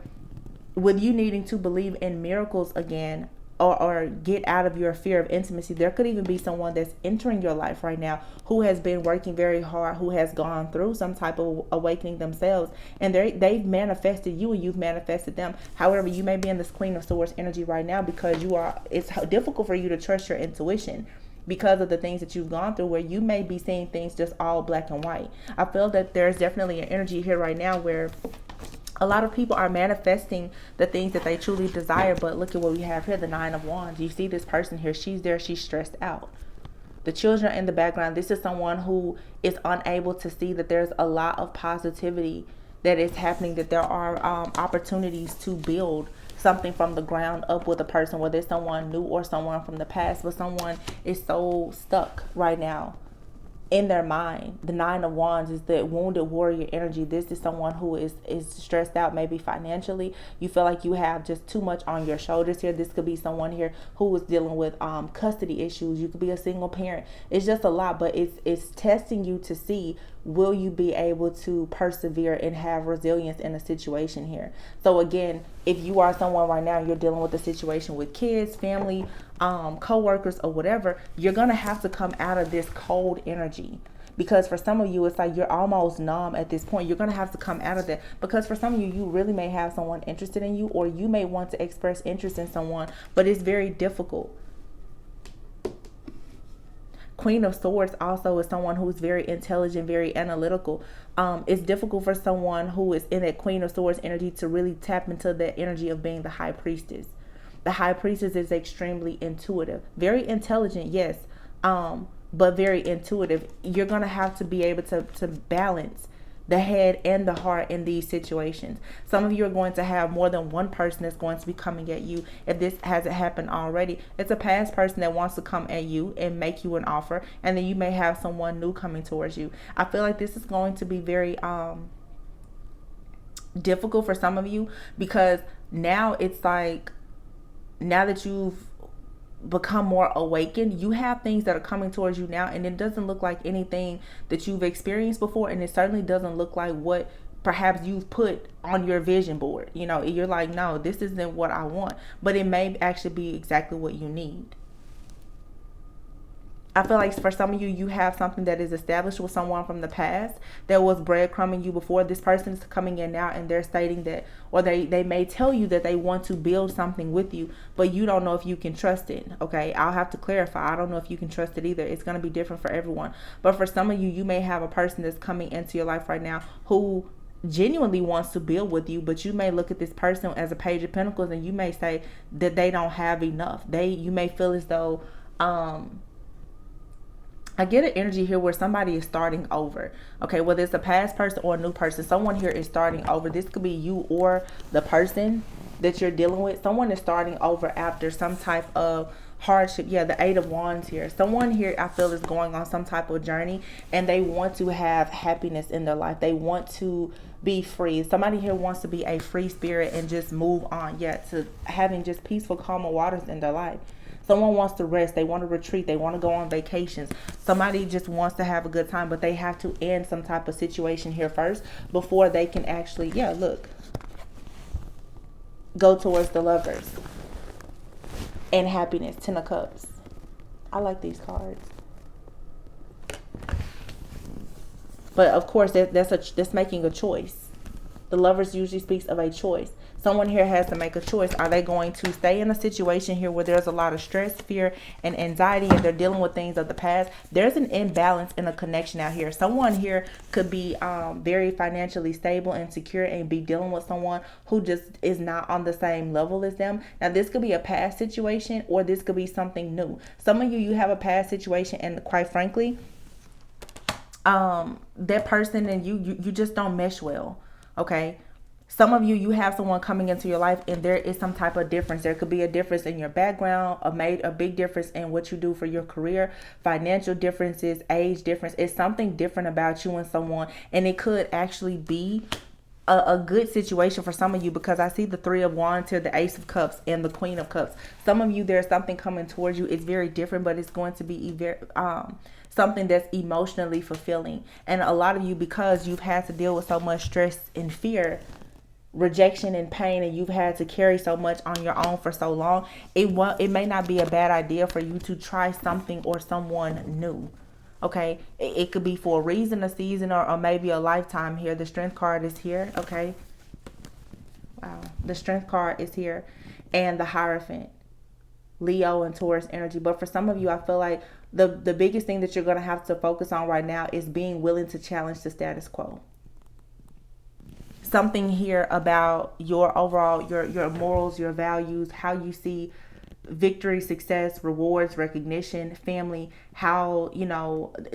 [SPEAKER 1] with you needing to believe in miracles again, or get out of your fear of intimacy. There could even be someone that's entering your life right now who has been working very hard, who has gone through some type of awakening themselves, and they've manifested you and you've manifested them. However, you may be in this Queen of Swords energy right now because it's difficult for you to trust your intuition because of the things that you've gone through, where you may be seeing things just all black and white. I feel that there's definitely an energy here right now where a lot of people are manifesting the things that they truly desire. But look at what we have here, the Nine of Wands. You see this person here, she's there, she's stressed out. The children in the background, this is someone who is unable to see that there's a lot of positivity that is happening, that there are opportunities to build something from the ground up with a person, whether it's someone new or someone from the past, but someone is so stuck right now in their mind. The Nine of Wands is the wounded warrior energy. This is someone who is stressed out, maybe financially. You feel like you have just too much on your shoulders here. This could be someone here who is dealing with custody issues. You could be a single parent. It's just a lot, but it's testing you to see, will you be able to persevere and have resilience in a situation here. So again, if you are someone right now, you're dealing with a situation with kids, family, co-workers, or whatever, you're gonna have to come out of this cold energy, because for some of you, it's like you're almost numb at this point. You're gonna have to come out of that, because for some of you, you really may have someone interested in you, or you may want to express interest in someone, but it's very difficult. Queen of Swords also is someone who's very intelligent, very analytical. It's difficult for someone who is in that Queen of Swords energy to really tap into that energy of being the High Priestess. The High Priestess is extremely intuitive, very intelligent, yes, but very intuitive. You're going to have to be able to balance the head and the heart in these situations. Some of you are going to have more than one person that's going to be coming at you. If this hasn't happened already, it's a past person that wants to come at you and make you an offer, and then you may have someone new coming towards you. I feel like this is going to be very difficult for some of you, because now it's like, now that you've become more awakened, you have things that are coming towards you now, and it doesn't look like anything that you've experienced before, and it certainly doesn't look like what perhaps you've put on your vision board. You know, you're like, no, this isn't what I want, but it may actually be exactly what you need. I feel like for some of you, you have something that is established with someone from the past that was breadcrumbing you before. This person is coming in now, and they're stating that, or they may tell you that they want to build something with you, but you don't know if you can trust it. Okay, I'll have to clarify. I don't know if you can trust it either. It's going to be different for everyone. But for some of you, you may have a person that's coming into your life right now who genuinely wants to build with you, but you may look at this person as a Page of Pentacles, and you may say that they don't have enough. You may feel as though, I get an energy here where somebody is starting over. Okay, whether it's a past person or a new person, someone here is starting over. This could be you or the person that you're dealing with. Someone is starting over after some type of hardship. Yeah, the Eight of Wands here. Someone here, I feel, is going on some type of journey, and they want to have happiness in their life. They want to be free. Somebody here wants to be a free spirit and just move on. Yeah, to having just peaceful, calmer waters in their life. Someone wants to rest. They want to retreat. They want to go on vacations. Somebody just wants to have a good time, but they have to end some type of situation here first before they can actually, yeah, look, go towards the Lovers and happiness. 10 of Cups. I like these cards. But of course, that's making a choice. The Lovers usually speaks of a choice. Someone here has to make a choice. Are they going to stay in a situation here where there's a lot of stress, fear, and anxiety, and they're dealing with things of the past? There's an imbalance in a connection out here. Someone here could be very financially stable and secure and be dealing with someone who just is not on the same level as them. Now, this could be a past situation, or this could be something new. Some of you have a past situation, and quite frankly, that person and you just don't mesh well. Okay. Some of you have someone coming into your life, and there is some type of difference. There could be a difference in your background, a big difference in what you do for your career, financial differences, age difference. It's something different about you and someone, and it could actually be a good situation for some of you, because I see the Three of Wands here, the Ace of Cups, and the Queen of Cups. Some of you, there's something coming towards you. It's very different, but it's going to be something that's emotionally fulfilling. And a lot of you, because you've had to deal with so much stress and fear, rejection and pain, and you've had to carry so much on your own for so long, it may not be a bad idea for you to try something or someone new. Okay, it could be for a reason, a season, or maybe a lifetime here. The Strength card is here. Okay, wow, the Strength card is here, and the Hierophant, Leo and Taurus energy. But for some of you, I feel like the biggest thing that you're going to have to focus on right now is being willing to challenge the status quo. Something here about your overall, your morals, your values, how you see victory, success, rewards, recognition, family, how,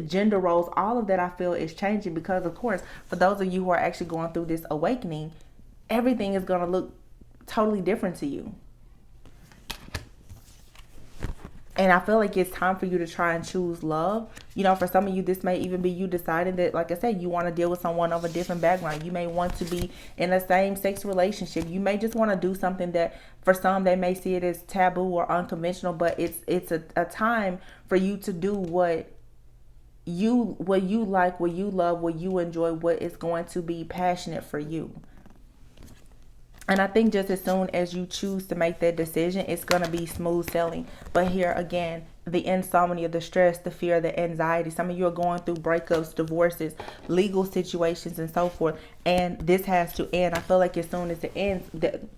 [SPEAKER 1] gender roles, all of that I feel is changing, because of course, for those of you who are actually going through this awakening, everything is going to look totally different to you. And I feel like it's time for you to try and choose love. For some of you, this may even be you deciding that, like I said, you want to deal with someone of a different background. You may want to be in a same-sex relationship. You may just want to do something that, for some, they may see it as taboo or unconventional, but it's a time for you to do what you like, what you love, what you enjoy, what is going to be passionate for you. And I think just as soon as you choose to make that decision, it's going to be smooth sailing. But here again, the insomnia, the stress, the fear, the anxiety. Some of you are going through breakups, divorces, legal situations, and so forth. And this has to end. I feel like as soon as it ends,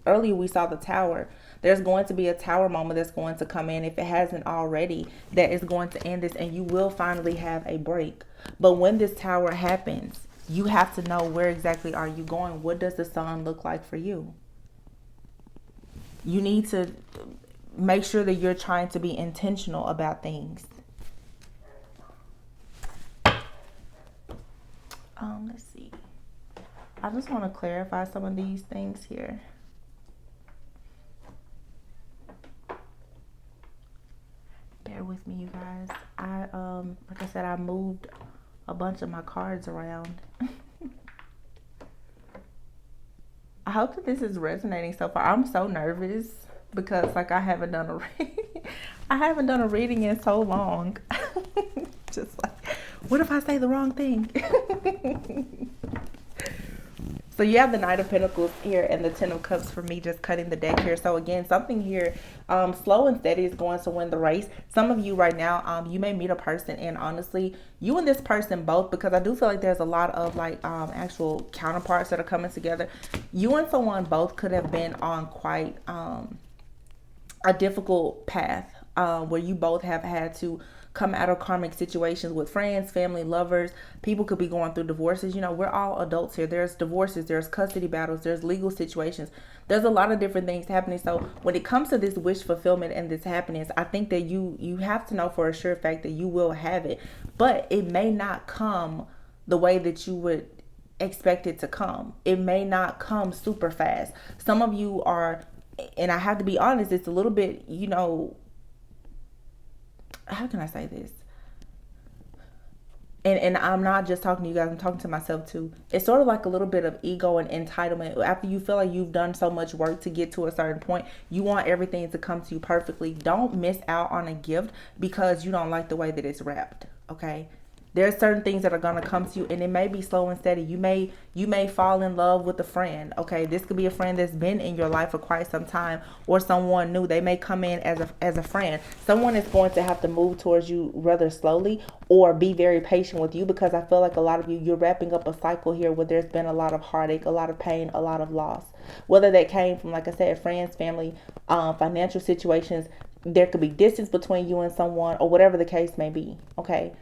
[SPEAKER 1] earlier we saw the tower. There's going to be a tower moment that's going to come in, if it hasn't already, that is going to end this, and you will finally have a break. But when this tower happens, you have to know, where exactly are you going? What does the sun look like for you? You need to make sure that you're trying to be intentional about things. Let's see. I just want to clarify some of these things here. Bear with me, you guys. Like I said, I moved a bunch of my cards around. I hope that this is resonating so far. I'm so nervous because, like, I haven't done a reading in so long. Just like, what if I say the wrong thing? So you have the Knight of Pentacles here and the Ten of Cups for me, just cutting the deck here. So again, something here, slow and steady is going to win the race. Some of you right now, you may meet a person, and honestly, you and this person both, because I do feel like there's a lot of like actual counterparts that are coming together. You and someone both could have been on quite a difficult path where you both have had to come out of karmic situations with friends, family, lovers. People could be going through divorces. You know, we're all adults here. There's divorces, there's custody battles, there's legal situations. There's a lot of different things happening. So when it comes to this wish fulfillment and this happiness, I think that you have to know for a sure fact that you will have it, but it may not come the way that you would expect it to come. It may not come super fast. Some of you are, and I have to be honest, it's a little bit, you know, how can I say this? And I'm not just talking to you guys, I'm talking to myself too. It's sort of like a little bit of ego and entitlement. After you feel like you've done so much work to get to a certain point, you want everything to come to you perfectly. Don't miss out on a gift because you don't like the way that it's wrapped, okay? There's certain things that are going to come to you, and it may be slow and steady. You may fall in love with a friend. Okay, this could be a friend that's been in your life for quite some time, or someone new. They may come in as a friend. Someone is going to have to move towards you rather slowly, or be very patient with you, because I feel like a lot of you're wrapping up a cycle here where there's been a lot of heartache, a lot of pain, a lot of loss. Whether that came from, like I said, friends, family, financial situations. There could be distance between you and someone, or whatever the case may be. Okay.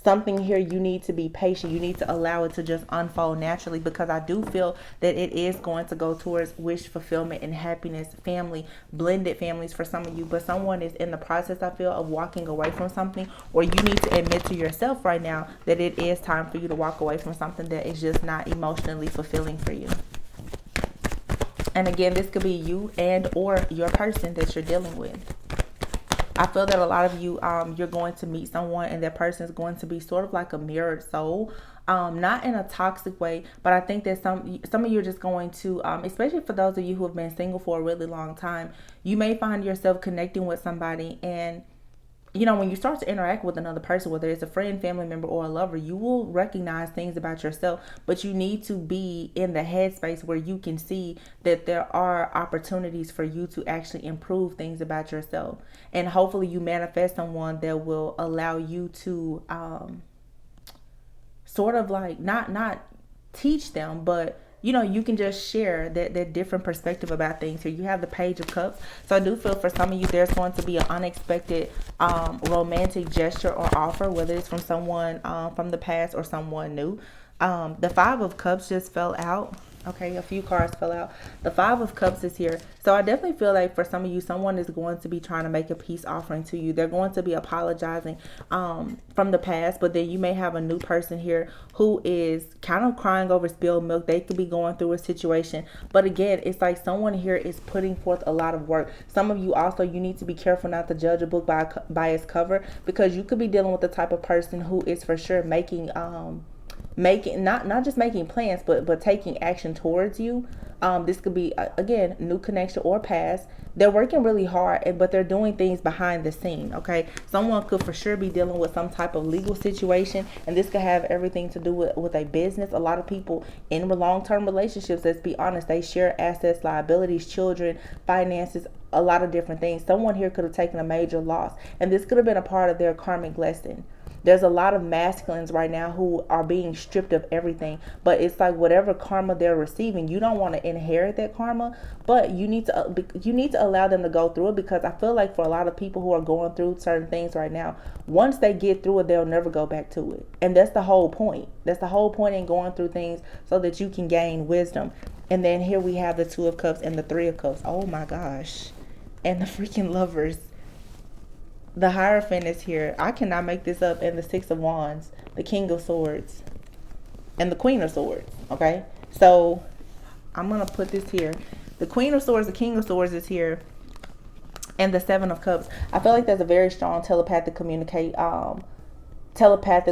[SPEAKER 1] Something here, you need to be patient. You need to allow it to just unfold naturally, because I do feel that it is going to go towards wish fulfillment and happiness, family, blended families for some of you. But someone is in the process, I feel, of walking away from something, or you need to admit to yourself right now that it is time for you to walk away from something that is just not emotionally fulfilling for you. And again, this could be you and or your person that you're dealing with. I feel that a lot of you, you're going to meet someone, and that person is going to be sort of like a mirrored soul. Not in a toxic way, but I think that some of you are just going to, especially for those of you who have been single for a really long time, you may find yourself connecting with somebody, and you know, when you start to interact with another person, whether it's a friend, family member, or a lover, you will recognize things about yourself, but you need to be in the headspace where you can see that there are opportunities for you to actually improve things about yourself. And hopefully you manifest someone that will allow you to sort of like not teach them, but you know, you can just share that different perspective about things. Here you have the Page of Cups. So I do feel for some of you, there's going to be an unexpected romantic gesture or offer, whether it's from someone from the past or someone new. The Five of Cups just fell out. Okay, a few cards fell out. The Five of Cups is here. So I definitely feel like for some of you, someone is going to be trying to make a peace offering to you. They're going to be apologizing from the past, but then you may have a new person here who is kind of crying over spilled milk. They could be going through a situation. But again, it's like someone here is putting forth a lot of work. Some of you also, you need to be careful not to judge a book by its cover, because you could be dealing with the type of person who is for sure making not just making plans, but taking action towards you. This could be again, new connection or past. They're working really hard, but they're doing things behind the scene. Okay, someone could for sure be dealing with some type of legal situation, and this could have everything to do with a business. A lot of people in long-term relationships, let's be honest, they share assets, liabilities, children, finances, a lot of different things. Someone here could have taken a major loss, and this could have been a part of their karmic lesson. There's a lot of masculines right now who are being stripped of everything, but it's like whatever karma they're receiving, you don't want to inherit that karma, but you need to allow them to go through it, because I feel like for a lot of people who are going through certain things right now, once they get through it, they'll never go back to it. And that's the whole point. That's the whole point in going through things, so that you can gain wisdom. And then here we have the Two of Cups and the Three of Cups. Oh my gosh. And the freaking Lovers. The Hierophant is here. I cannot make this up. And the Six of Wands, the King of Swords, and the Queen of Swords. Okay, so I'm gonna put this here. The Queen of Swords, the King of Swords is here, and the Seven of Cups. I feel like there's a very strong telepathic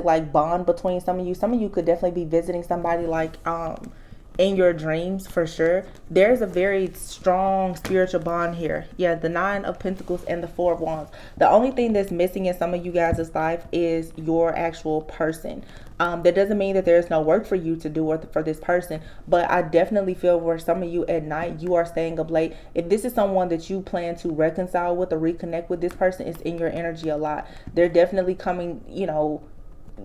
[SPEAKER 1] like bond between some of you. Some of you could definitely be visiting somebody like in your dreams, for sure. There's a very strong spiritual bond here. Yeah, the Nine of Pentacles and the Four of Wands. The only thing that's missing in some of you guys' life is your actual person. That doesn't mean that there's no work for you to do for this person, but I definitely feel where some of you at night, you are staying up late. If this is someone that you plan to reconcile with or reconnect with, this person is in your energy a lot. They're definitely coming, you know,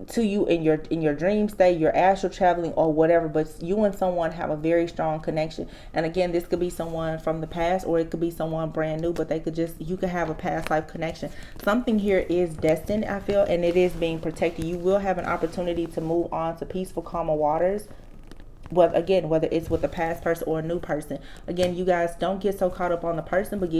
[SPEAKER 1] to you in your dream state, your astral traveling or whatever, but you and someone have a very strong connection. And again, this could be someone from the past, or it could be someone brand new, but you could have a past life connection. Something here is destined, I feel, and it is being protected. You will have an opportunity to move on to peaceful, calmer waters. But again, whether it's with a past person or a new person, again, you guys don't get so caught up on the person, but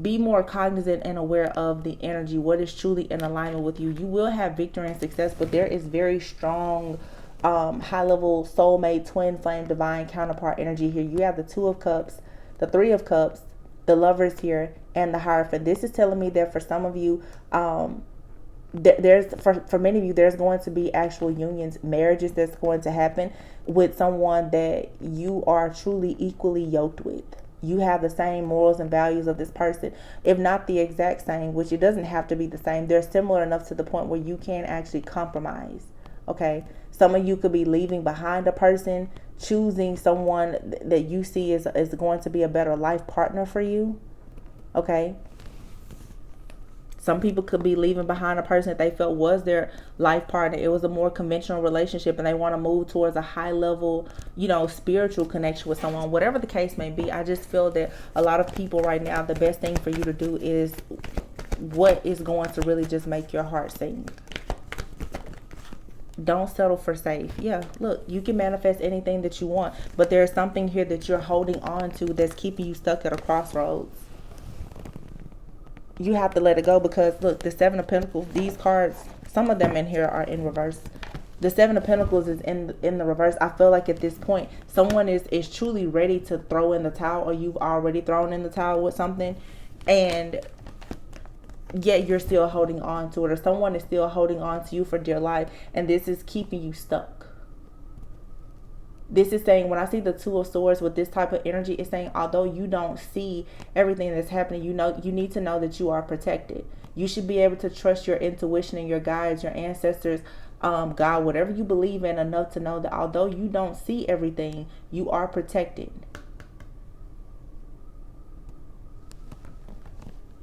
[SPEAKER 1] be more cognizant and aware of the energy, what is truly in alignment with you. You will have victory and success, but there is very strong high level soulmate, twin flame, divine counterpart energy here. You have the Two of Cups, the Three of Cups, the Lovers here, and the Hierophant. This is telling me that for some of you, for many of you, there's going to be actual unions, marriages that's going to happen with someone that you are truly equally yoked with. You have the same morals and values of this person, if not the exact same, which it doesn't have to be the same. They're similar enough to the point where you can actually compromise. Okay, some of you could be leaving behind a person, choosing someone that you see is going to be a better life partner for you. Okay, some people could be leaving behind a person that they felt was their life partner. It was a more conventional relationship, and they want to move towards a high level, spiritual connection with someone. Whatever the case may be, I just feel that a lot of people right now, the best thing for you to do is what is going to really just make your heart sing. Don't settle for safe. Yeah, look, you can manifest anything that you want, but there's something here that you're holding on to that's keeping you stuck at a crossroads. You have to let it go, because look, the Seven of Pentacles, these cards, some of them in here are in reverse. The Seven of Pentacles is in the reverse. I feel like at this point, someone is truly ready to throw in the towel, or you've already thrown in the towel with something, and yet you're still holding on to it, or someone is still holding on to you for dear life, and this is keeping you stuck. This is saying, when I see the Two of Swords with this type of energy, it's saying, although you don't see everything that's happening, you need to know that you are protected. You should be able to trust your intuition and your guides, your ancestors, God, whatever you believe in, enough to know that although you don't see everything, you are protected.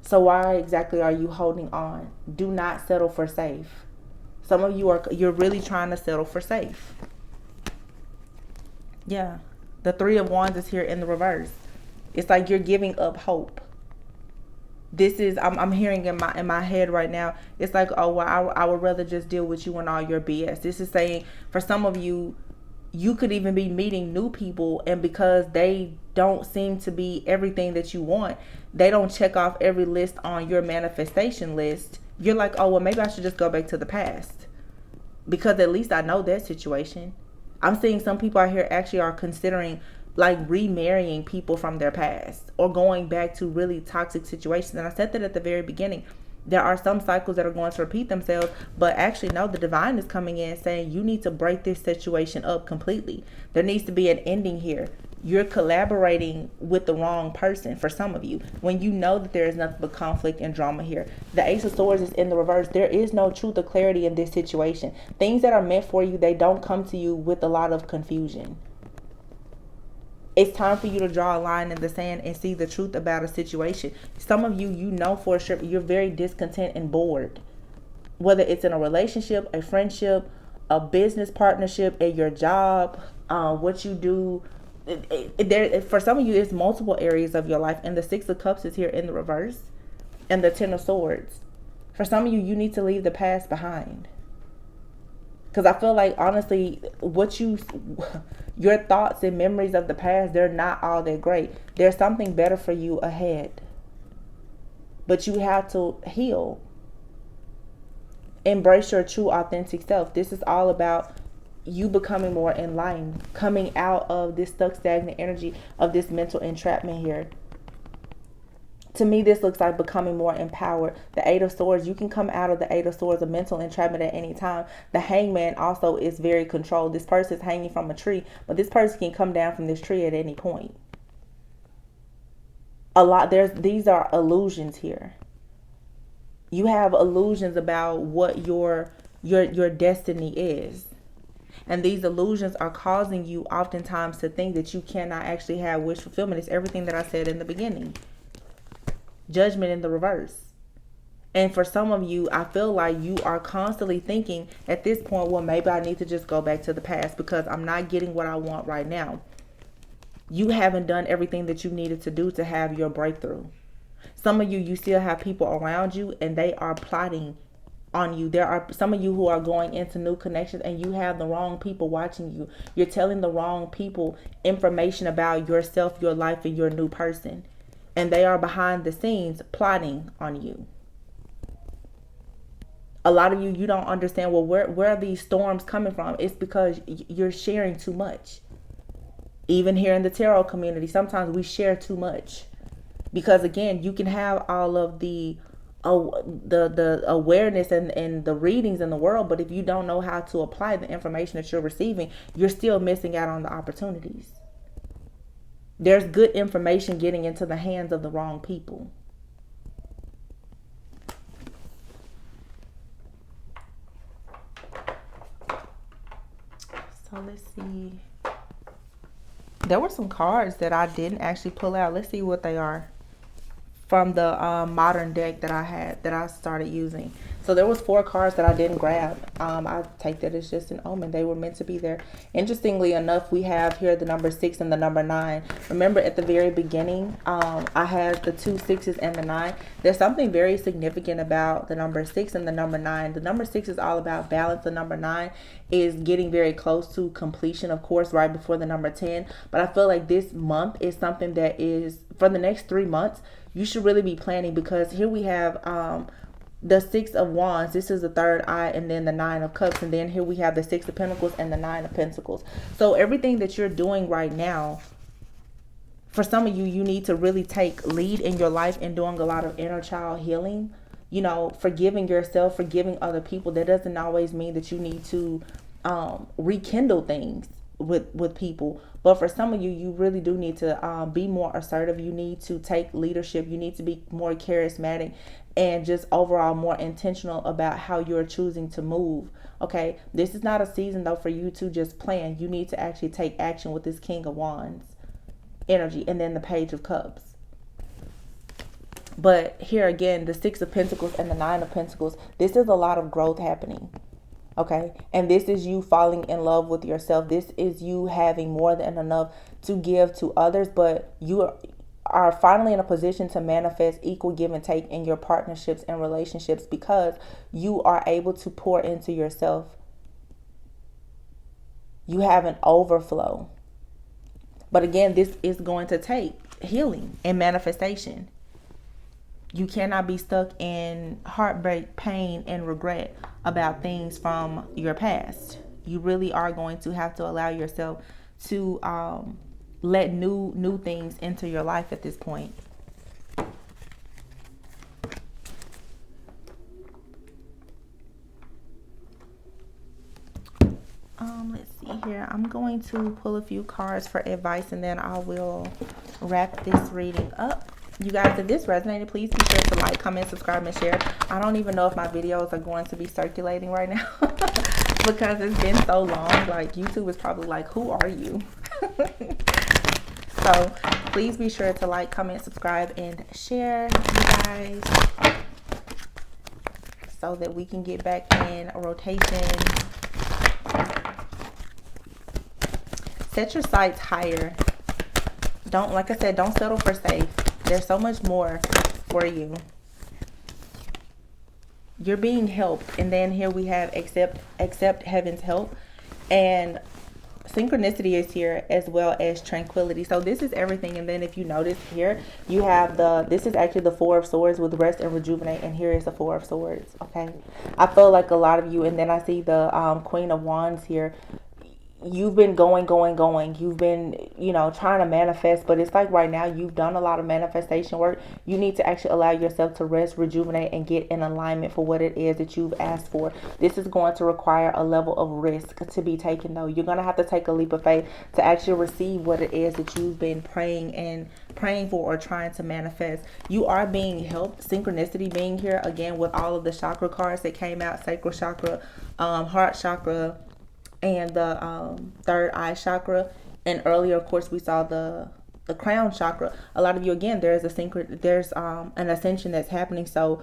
[SPEAKER 1] So why exactly are you holding on? Do not settle for safe. Some of you you're really trying to settle for safe. Yeah, the Three of Wands is here in the reverse. It's like you're giving up hope. This is, I'm hearing in my head right now, it's like, oh, well, I would rather just deal with you and all your BS. This is saying, for some of you, you could even be meeting new people, and because they don't seem to be everything that you want, they don't check off every list on your manifestation list, you're like, oh, well, maybe I should just go back to the past, because at least I know that situation. I'm seeing some people out here actually are considering like remarrying people from their past, or going back to really toxic situations. And I said that at the very beginning. There are some cycles that are going to repeat themselves, but actually no, the divine is coming in saying you need to break this situation up completely. There needs to be an ending here. You're collaborating with the wrong person for some of you, when you know that there is nothing but conflict and drama here. The Ace of Swords is in the reverse. There is no truth or clarity in this situation. Things that are meant for you, they don't come to you with a lot of confusion. It's time for you to draw a line in the sand and see the truth about a situation. Some of you, you know for sure, you're very discontent and bored. Whether it's in a relationship, a friendship, a business partnership, at your job, what you do. For some of you, it's multiple areas of your life. And the Six of Cups is here in the reverse. And the Ten of Swords. For some of you, you need to leave the past behind. Because I feel like, honestly, your thoughts and memories of the past, they're not all that great. There's something better for you ahead. But you have to heal. Embrace your true, authentic self. This is all about you becoming more enlightened. Coming out of this stuck, stagnant energy of this mental entrapment here. To me, this looks like becoming more empowered. The Eight of Swords, you can come out of the Eight of Swords of mental entrapment at any time. The Hangman also is very controlled. This person is hanging from a tree, but this person can come down from this tree at any point. These are illusions here. You have illusions about what your destiny is. And these illusions are causing you oftentimes to think that you cannot actually have wish fulfillment. It's everything that I said in the beginning. Judgment in the reverse. And for some of you, I feel like you are constantly thinking at this point, well, maybe I need to just go back to the past because I'm not getting what I want right now. You haven't done everything that you needed to do to have your breakthrough. Some of you, you still have people around you and they are plotting on you. There are some of you who are going into new connections and you have the wrong people watching you. You're telling the wrong people information about yourself, your life, and your new person. And they are behind the scenes plotting on you. A lot of you, you don't understand, well, where are these storms coming from? It's because you're sharing too much. Even here in the tarot community, sometimes we share too much. Because again, you can have all of the awareness and the readings in the world, but if you don't know how to apply the information that you're receiving, you're still missing out on the opportunities. There's good information getting into the hands of the wrong people. So let's see. There were some cards that I didn't actually pull out. Let's see what they are from the modern deck that I started using. So there was 4 cards that I didn't grab. I take that as just an omen. They were meant to be there. Interestingly enough, we have here the number 6 and the number 9. Remember at the very beginning, I had the 2 6s and the 9. There's something very significant about the number 6 and the number 9. The number 6 is all about balance. The number 9 is getting very close to completion, of course, right before the number 10. But I feel like this month is something that is, for the next 3 months, you should really be planning, because here we have the 6 of Wands. This is the third eye, and then the 9 of Cups, and then here we have the 6 of Pentacles and the 9 of Pentacles. So everything that you're doing right now, for some of you, you need to really take lead in your life and doing a lot of inner child healing. You know, forgiving yourself, forgiving other people. That doesn't always mean that you need to rekindle things with people. But for some of you, you really do need to be more assertive. You need to take leadership. You need to be more charismatic and just overall more intentional about how you're choosing to move. Okay, this is not a season though for you to just plan. You need to actually take action with this King of Wands energy and then the Page of Cups. But here again, the 6 of Pentacles and the 9 of Pentacles, this is a lot of growth happening. Okay, and this is you falling in love with yourself. This is you having more than enough to give to others, but you are finally in a position to manifest equal give and take in your partnerships and relationships, because you are able to pour into yourself. You have an overflow. But again, this is going to take healing and manifestation. You cannot be stuck in heartbreak, pain, and regret about things from your past. You really are going to have to allow yourself to let new things into your life at this point. Let's see here. I'm going to pull a few cards for advice, and then I will wrap this reading up. You guys, if this resonated, please be sure to like, comment, subscribe, and share. I don't even know if my videos are going to be circulating right now because it's been so long. Like, YouTube is probably like, who are you? So please be sure to like, comment, subscribe, and share, you guys, so that we can get back in a rotation. Set your sights higher. Don't, like I said, don't settle for safe. There's so much more for you. You're being helped. And then here we have accept heaven's help. And synchronicity is here, as well as tranquility. So this is everything. And then if you notice here, you have this is actually the Four of Swords with rest and rejuvenate, and here is the Four of Swords. Okay, I feel like a lot of you, and then I see the Queen of Wands here. You've been going. You've been, trying to manifest, but it's like right now you've done a lot of manifestation work. You need to actually allow yourself to rest, rejuvenate, and get in alignment for what it is that you've asked for. This is going to require a level of risk to be taken, though. You're going to have to take a leap of faith to actually receive what it is that you've been praying for or trying to manifest. You are being helped. Synchronicity being here again with all of the chakra cards that came out: sacral chakra, heart chakra, and the third eye chakra. And earlier, of course, we saw the crown chakra. A lot of you, again, there's an ascension that's happening. So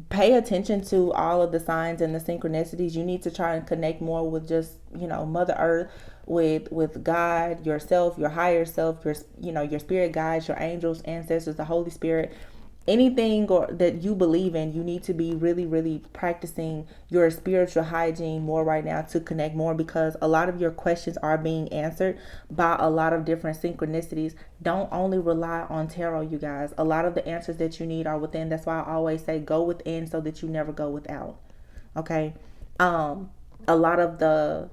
[SPEAKER 1] pay attention to all of the signs and the synchronicities. You need to try and connect more with just, Mother Earth, with God, yourself, your higher self, your spirit guides, your angels, ancestors, the Holy Spirit. Anything that you believe in, you need to be really, really practicing your spiritual hygiene more right now to connect more, because a lot of your questions are being answered by a lot of different synchronicities. Don't only rely on tarot, you guys. A lot of the answers that you need are within. That's why I always say go within so that you never go without. Okay. A lot of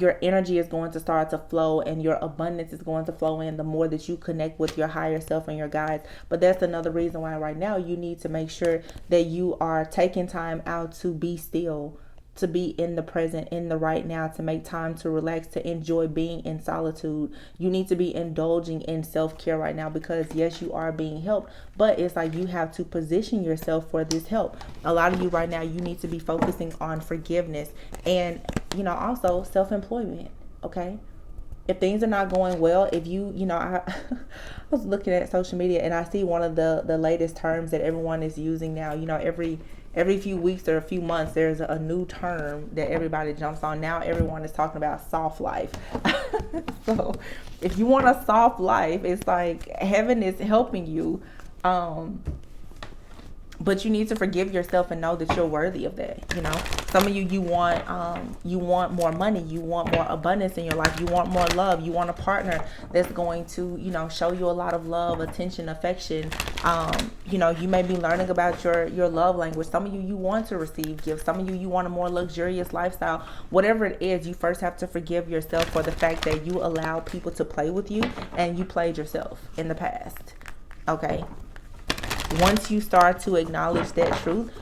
[SPEAKER 1] your energy is going to start to flow, and your abundance is going to flow in the more that you connect with your higher self and your guides. But that's another reason why right now you need to make sure that you are taking time out to be still, to be in the present, in the right now, to make time to relax, to enjoy being in solitude. You need to be indulging in self-care right now, because yes, you are being helped, but it's like you have to position yourself for this help. A lot of you right now, you need to be focusing on forgiveness and, also self-employment. Okay. If things are not going well, if I was looking at social media and I see one of the latest terms that everyone is using now. Every few weeks or a few months, there's a new term that everybody jumps on. Now everyone is talking about soft life. So if you want a soft life, it's like heaven is helping you. But you need to forgive yourself and know that you're worthy of that. Some of you want more money, you want more abundance in your life, you want more love, you want a partner that's going to, show you a lot of love, attention, affection. You may be learning about your love language. Some of you want to receive gifts. Some of you want a more luxurious lifestyle. Whatever it is, you first have to forgive yourself for the fact that you allow people to play with you and you played yourself in the past. Okay. Once you start to acknowledge that truth,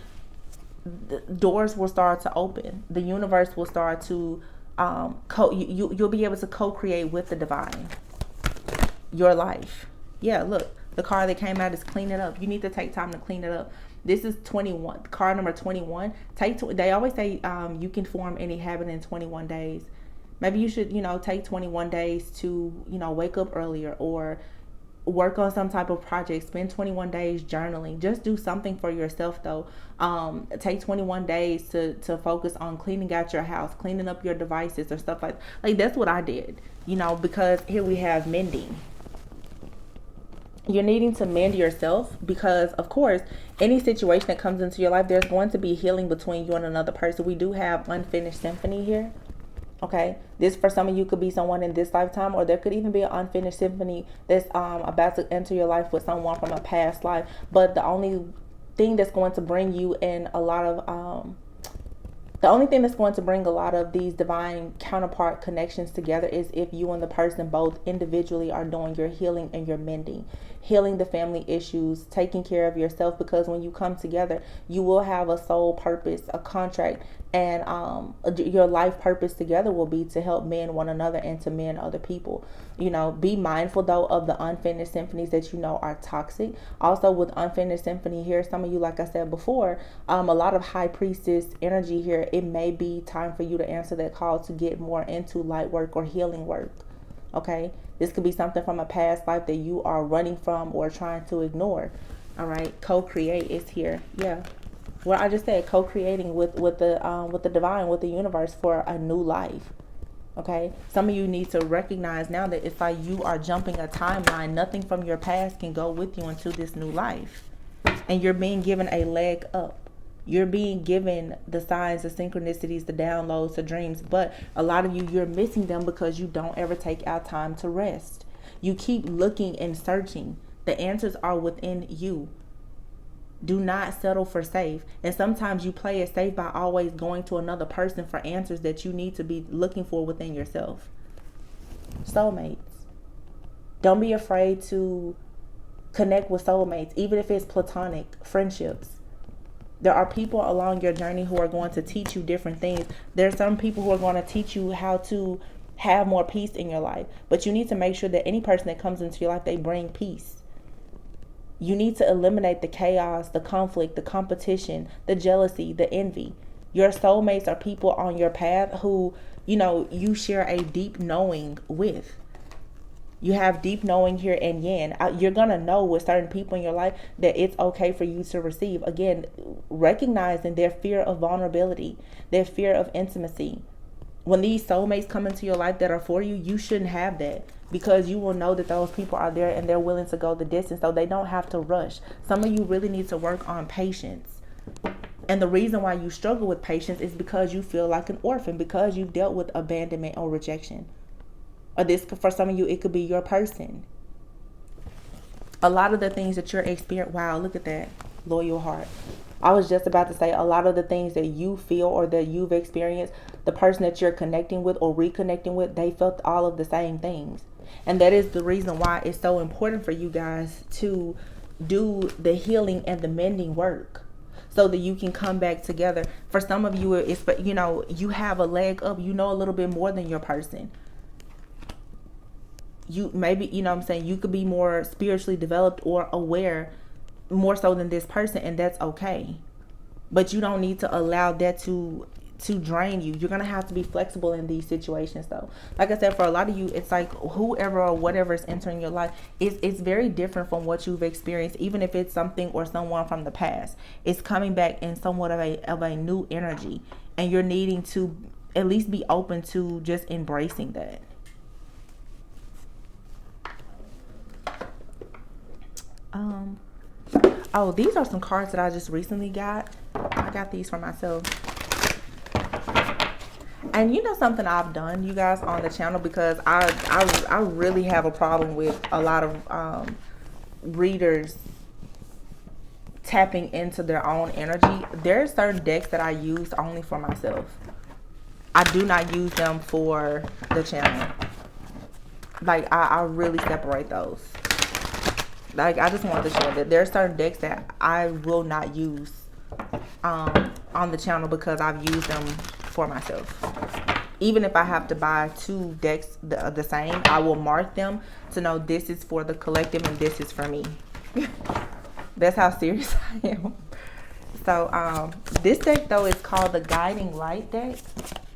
[SPEAKER 1] the doors will start to open. The universe will start to you'll be able to co-create with the divine your life. Yeah, look, the card that came out is clean it up. You need to take time to clean it up. This is 21, card number 21. They always say you can form any habit in 21 days. Maybe you should, take 21 days to, wake up earlier, or work on some type of project. Spend 21 days journaling. Just do something for yourself, though. Take 21 days to focus on cleaning out your house, cleaning up your devices or stuff like that's what I did, because here we have mending. You're needing to mend yourself, because of course any situation that comes into your life, there's going to be healing between you and another person. We do have unfinished symphony here. Okay, this for some of you could be someone in this lifetime, or there could even be an unfinished symphony that's about to enter your life with someone from a past life. But the only thing that's going to bring you in a lot of the only thing that's going to bring a lot of these divine counterpart connections together is if you and the person both individually are doing your healing and your mending, healing the family issues, taking care of yourself, because when you come together, you will have a soul purpose, a contract, and your life purpose together will be to help mend one another and to mend other people. Be mindful though of the unfinished symphonies that are toxic. Also with unfinished symphony here, some of you, like I said before, a lot of high priestess energy here. It may be time for you to answer that call to get more into light work or healing work. Okay, this could be something from a past life that you are running from or trying to ignore. All right, co-create is here. Yeah, well, I just said co-creating with the divine, with the universe for a new life. Okay, some of you need to recognize now that it's like you are jumping a timeline. Nothing from your past can go with you into this new life, and you're being given a leg up. You're being given the signs, the synchronicities, the downloads, the dreams, but a lot of you, you're missing them because you don't ever take out time to rest. You keep looking and searching. The answers are within you. Do not settle for safe. And sometimes you play it safe by always going to another person for answers that you need to be looking for within yourself. Soulmates. Don't be afraid to connect with soulmates, even if it's platonic friendships. There are people along your journey who are going to teach you different things. There are some people who are going to teach you how to have more peace in your life. But you need to make sure that any person that comes into your life, they bring peace. You need to eliminate the chaos, the conflict, the competition, the jealousy, the envy. Your soulmates are people on your path who, you share a deep knowing with. You have deep knowing here and yin. You're going to know with certain people in your life that it's okay for you to receive. Again, recognizing their fear of vulnerability, their fear of intimacy. When these soulmates come into your life that are for you, you shouldn't have that, because you will know that those people are there and they're willing to go the distance, so they don't have to rush. Some of you really need to work on patience. And the reason why you struggle with patience is because you feel like an orphan, because you've dealt with abandonment or rejection. Or this, for some of you, it could be your person. A lot of the things that you're experiencing, wow, look at that, loyal heart. I was just about to say, a lot of the things that you feel or that you've experienced, the person that you're connecting with or reconnecting with, they felt all of the same things. And that is the reason why it's so important for you guys to do the healing and the mending work, so that you can come back together. For some of you, it's, you have a leg up, a little bit more than your person. You maybe, you could be more spiritually developed or aware more so than this person, and that's okay. But you don't need to allow that to drain you. You're going to have to be flexible in these situations, though. Like I said, for a lot of you, it's like whoever or whatever is entering your life, it's very different from what you've experienced, even if it's something or someone from the past. It's coming back in somewhat of a new energy, and you're needing to at least be open to just embracing that. Oh, these are some cards that I just recently got. I got these for myself. And something I've done, you guys, on the channel, because I really have a problem with a lot of readers tapping into their own energy. There are certain decks that I use only for myself. I do not use them for the channel. Like, I really separate those. Like, I just wanted to share that there are certain decks that I will not use on the channel, because I've used them for myself. Even if I have to buy 2 decks the same, I will mark them to know this is for the collective and this is for me. That's how serious I am. So this deck, though, is called the Guiding Light deck,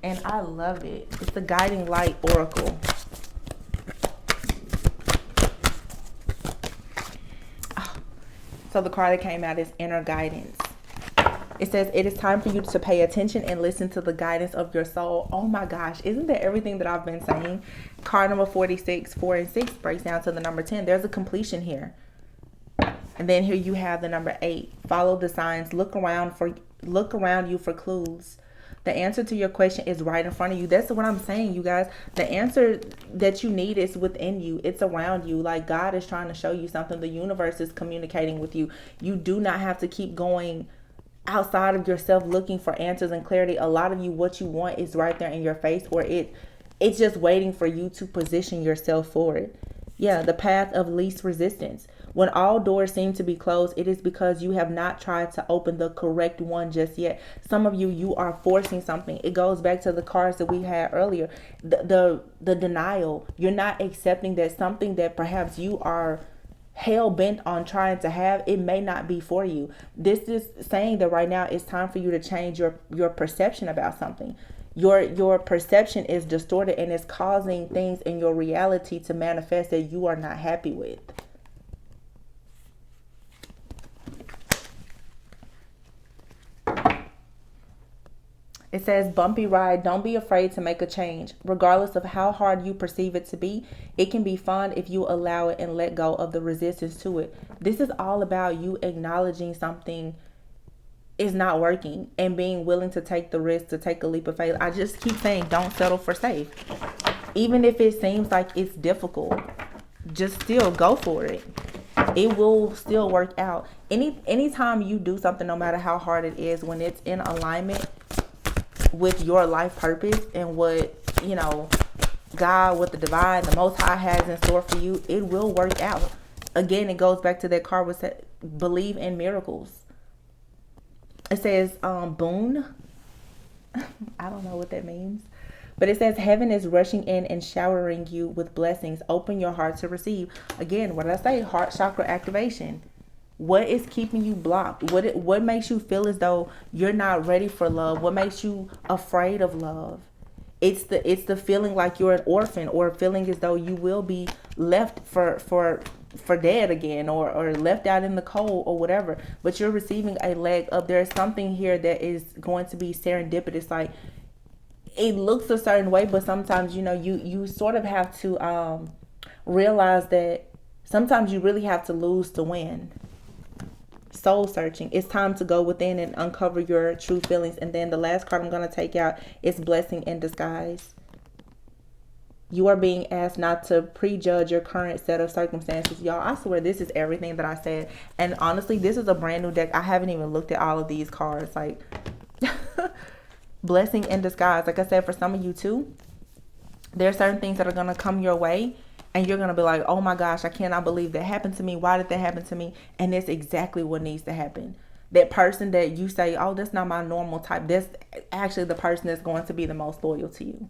[SPEAKER 1] and I love it. It's the Guiding Light Oracle. So the card that came out is Inner Guidance. It says, it is time for you to pay attention and listen to the guidance of your soul. Oh my gosh, isn't that everything that I've been saying? Card number 46, 4 and 6 breaks down to the number 10. There's a completion here. And then here you have the number 8. Follow the signs. Look around you for clues. The answer to your question is right in front of you. That's what I'm saying, you guys. The answer that you need is within you. It's around you. Like, God is trying to show you something. The universe is communicating with you. You do not have to keep going outside of yourself looking for answers and clarity. A lot of you, what you want is right there in your face, or it's just waiting for you to position yourself for it. Yeah, the path of least resistance. When all doors seem to be closed, it is because you have not tried to open the correct one just yet. Some of you are forcing something. It goes back to the cards that we had earlier. The denial. You're not accepting that something that perhaps you are hell-bent on trying to have, it may not be for you. This is saying that right now it's time for you to change your perception about something. Your perception is distorted, and it's causing things in your reality to manifest that you are not happy with. It says, bumpy ride, don't be afraid to make a change. Regardless of how hard you perceive it to be, it can be fun if you allow it and let go of the resistance to it. This is all about you acknowledging something is not working and being willing to take the risk, to take a leap of faith. I just keep saying, don't settle for safe. Even if it seems like it's difficult, just still go for it. It will still work out. Anytime you do something, no matter how hard it is, when it's in alignment with your life purpose and what, God, what the divine, the Most High has in store for you, it will work out. Again, it goes back to that card was believe in miracles. It says boon. I don't know what that means. But it says heaven is rushing in and showering you with blessings. Open your heart to receive. Again, what did I say? Heart chakra activation. What is keeping you blocked? What makes you feel as though you're not ready for love? What makes you afraid of love? It's the feeling like you're an orphan, or feeling as though you will be left for dead again, or left out in the cold, or whatever. But you're receiving a leg up. There's something here that is going to be serendipitous. Like, it looks a certain way, but sometimes you sort of have to realize that sometimes you really have to lose to win. Soul searching. It's time to go within and uncover your true feelings. And then the last card I'm going to take out is blessing in disguise. You are being asked not to prejudge your current set of circumstances. Y'all, I swear this is everything that I said. And honestly, this is a brand new deck. I haven't even looked at all of these cards. Like, blessing in disguise. Like I said, for some of you too, there are certain things that are going to come your way. And you're going to be like, oh my gosh, I cannot believe that happened to me. Why did that happen to me? And that's exactly what needs to happen. That person that you say, oh, that's not my normal type. That's actually the person that's going to be the most loyal to you.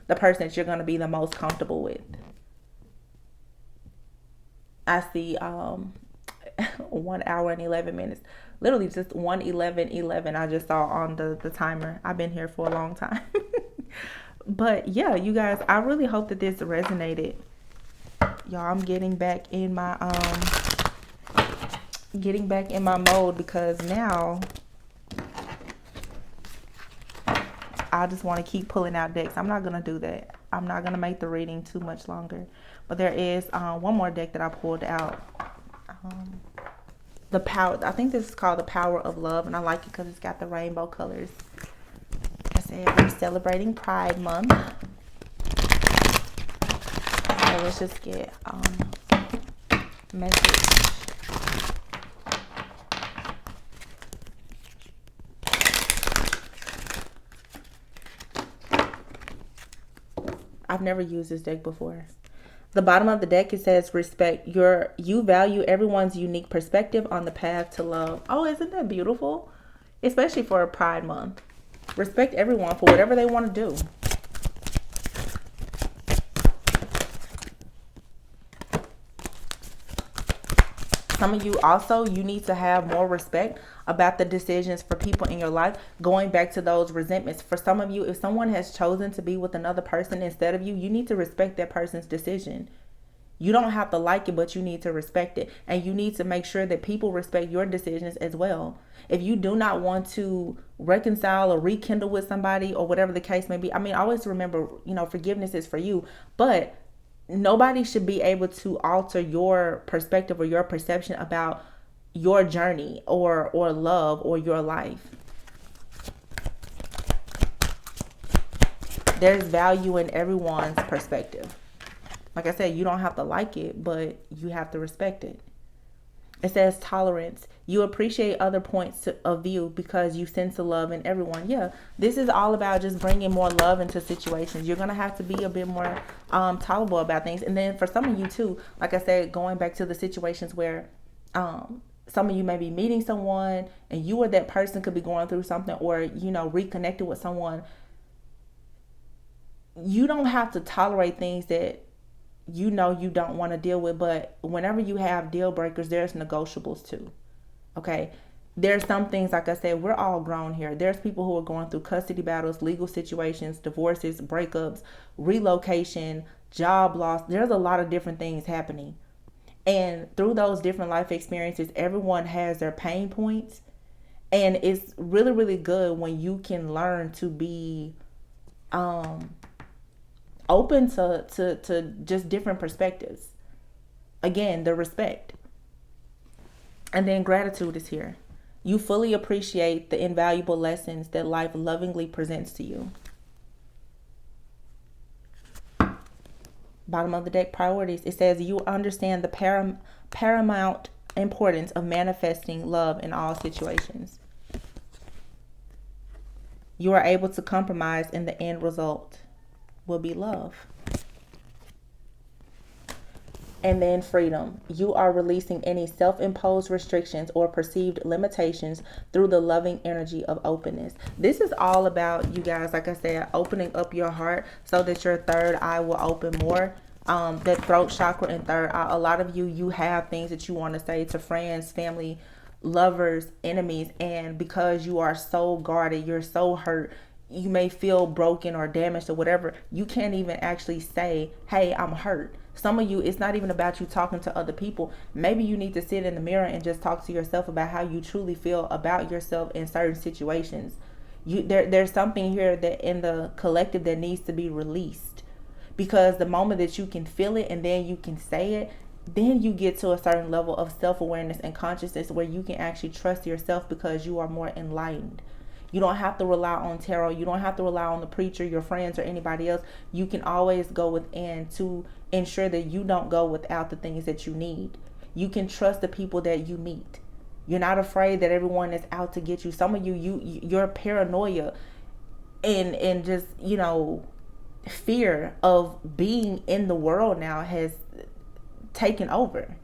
[SPEAKER 1] The person that you're going to be the most comfortable with. I see 1 hour and 11 minutes. Literally just 1:11:11. I just saw on the timer. I've been here for a long time. But yeah, you guys, I really hope that this resonated. Y'all, I'm getting back in my mode, because now I just want to keep pulling out decks. I'm not gonna do that. I'm not gonna make the reading too much longer. But there is one more deck that I pulled out. The power. I think this is called the Power of Love, and I like it because it's got the rainbow colors. I said we're celebrating Pride Month. So let's just get message. I've never used this deck before. The bottom of the deck, it says respect. You value everyone's unique perspective on the path to love. Oh, isn't that beautiful? Especially for a Pride Month. Respect everyone for whatever they want to do. Some of you also, you need to have more respect about the decisions for people in your life, going back to those resentments. For some of you, if someone has chosen to be with another person instead of you, you need to respect that person's decision. You don't have to like it, but you need to respect it. And you need to make sure that people respect your decisions as well. If you do not want to reconcile or rekindle with somebody, or whatever the case may be, I mean, always remember, forgiveness is for you, but nobody should be able to alter your perspective or your perception about your journey or love or your life. There's value in everyone's perspective. Like I said, you don't have to like it, but you have to respect it. It says tolerance. You appreciate other points of view because you sense the love in everyone. Yeah, this is all about just bringing more love into situations. You're going to have to be a bit more tolerable about things. And then for some of you too, like I said, going back to the situations where some of you may be meeting someone and you or that person could be going through something, or, reconnected with someone. You don't have to tolerate things that you don't want to deal with, but whenever you have deal breakers, there's negotiables too. Okay. there's some things, like I said, we're all grown here. There's people who are going through custody battles, legal situations, divorces, breakups, relocation, job loss. There's a lot of different things happening. And through those different life experiences, everyone has their pain points. And it's really, really good when you can learn to be open to just different perspectives. Again, the respect. And then gratitude is here. You fully appreciate the invaluable lessons that life lovingly presents to you. Bottom of the deck, priorities. It says you understand the paramount importance of manifesting love in all situations. You are able to compromise, and the end result will be love. And then freedom. You are releasing any self-imposed restrictions or perceived limitations through the loving energy of openness. This is all about, you guys, like I said, opening up your heart so that your third eye will open more. That throat chakra and third eye. A lot of you have things that you want to say to friends, family, lovers, enemies. And because you are so guarded, you're so hurt, you may feel broken or damaged or whatever. You can't even actually say, hey, I'm hurt. Some of you, it's not even about you talking to other people. Maybe you need to sit in the mirror and just talk to yourself about how you truly feel about yourself in certain situations. There's something here that in the collective that needs to be released, because the moment that you can feel it and then you can say it, then you get to a certain level of self-awareness and consciousness where you can actually trust yourself because you are more enlightened. You don't have to rely on tarot. You don't have to rely on the preacher, your friends, or anybody else. You can always go within to ensure that you don't go without the things that you need. You can trust the people that you meet. You're not afraid that everyone is out to get you. Some of your paranoia and just, fear of being in the world now has taken over.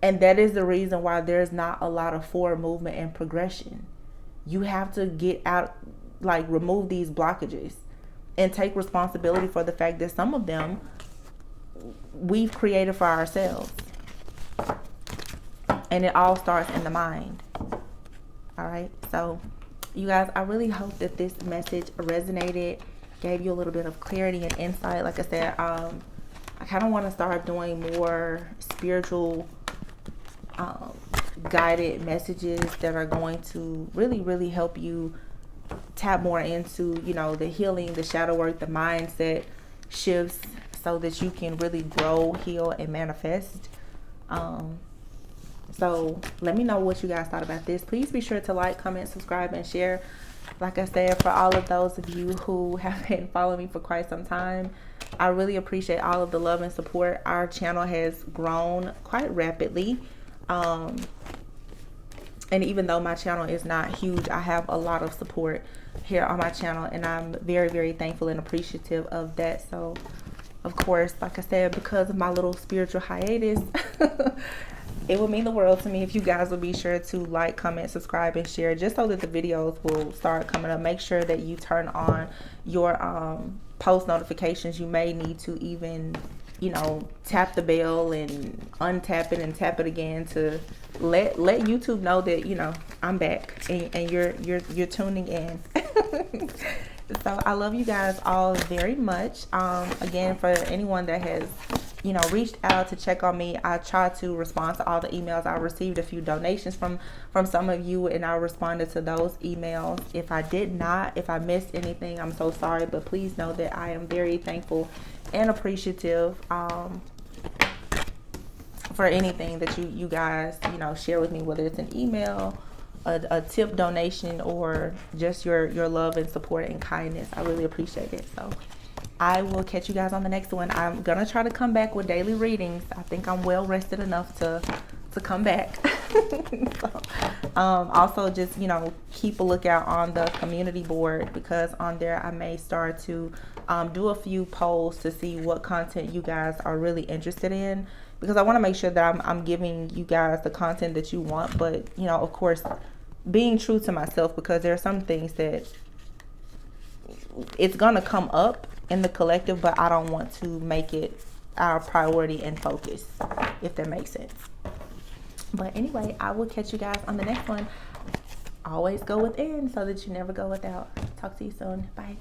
[SPEAKER 1] And that is the reason why there's not a lot of forward movement and progression. You have to get out, remove these blockages and take responsibility for the fact that some of them we've created for ourselves. And it all starts in the mind. All right. So you guys, I really hope that this message resonated, gave you a little bit of clarity and insight. Like I said, I kind of want to start doing more spiritual guided messages that are going to really, really help you tap more into, the healing, the shadow work, the mindset shifts so that you can really grow, heal, and manifest. So let me know what you guys thought about this. Please be sure to like, comment, subscribe, and share. Like I said, for all of those of you who have been following me for quite some time, I really appreciate all of the love and support. Our channel has grown quite rapidly. And even though my channel is not huge, I have a lot of support here on my channel, and I'm very, very thankful and appreciative of that. So of course, like I said, because of my little spiritual hiatus, it would mean the world to me if you guys would be sure to like, comment, subscribe, and share, just so that the videos will start coming up. Make sure that you turn on your post notifications. You may need to even, tap the bell and untap it and tap it again to let YouTube know that, I'm back and you're tuning in. So I love you guys all very much. Again, for anyone that has, reached out to check on me, I try to respond to all the emails. I received a few donations from some of you, and I responded to those emails. If I missed anything, I'm so sorry, but please know that I am very thankful and appreciative for anything that you guys, share with me, whether it's an email, a tip, donation, or just your love and support and kindness. I really appreciate it. So I will catch you guys on the next one. I'm gonna try to come back with daily readings. I think I'm well rested enough to come back. So, also just keep a lookout on the community board, because on there I may start to do a few polls to see what content you guys are really interested in, because I want to make sure that I'm giving you guys the content that you want, but of course being true to myself, because there are some things that it's gonna come up in the collective, but I don't want to make it our priority and focus, if that makes sense. But anyway, I will catch you guys on the next one. always go within so that you never go without. Talk to you soon. Bye.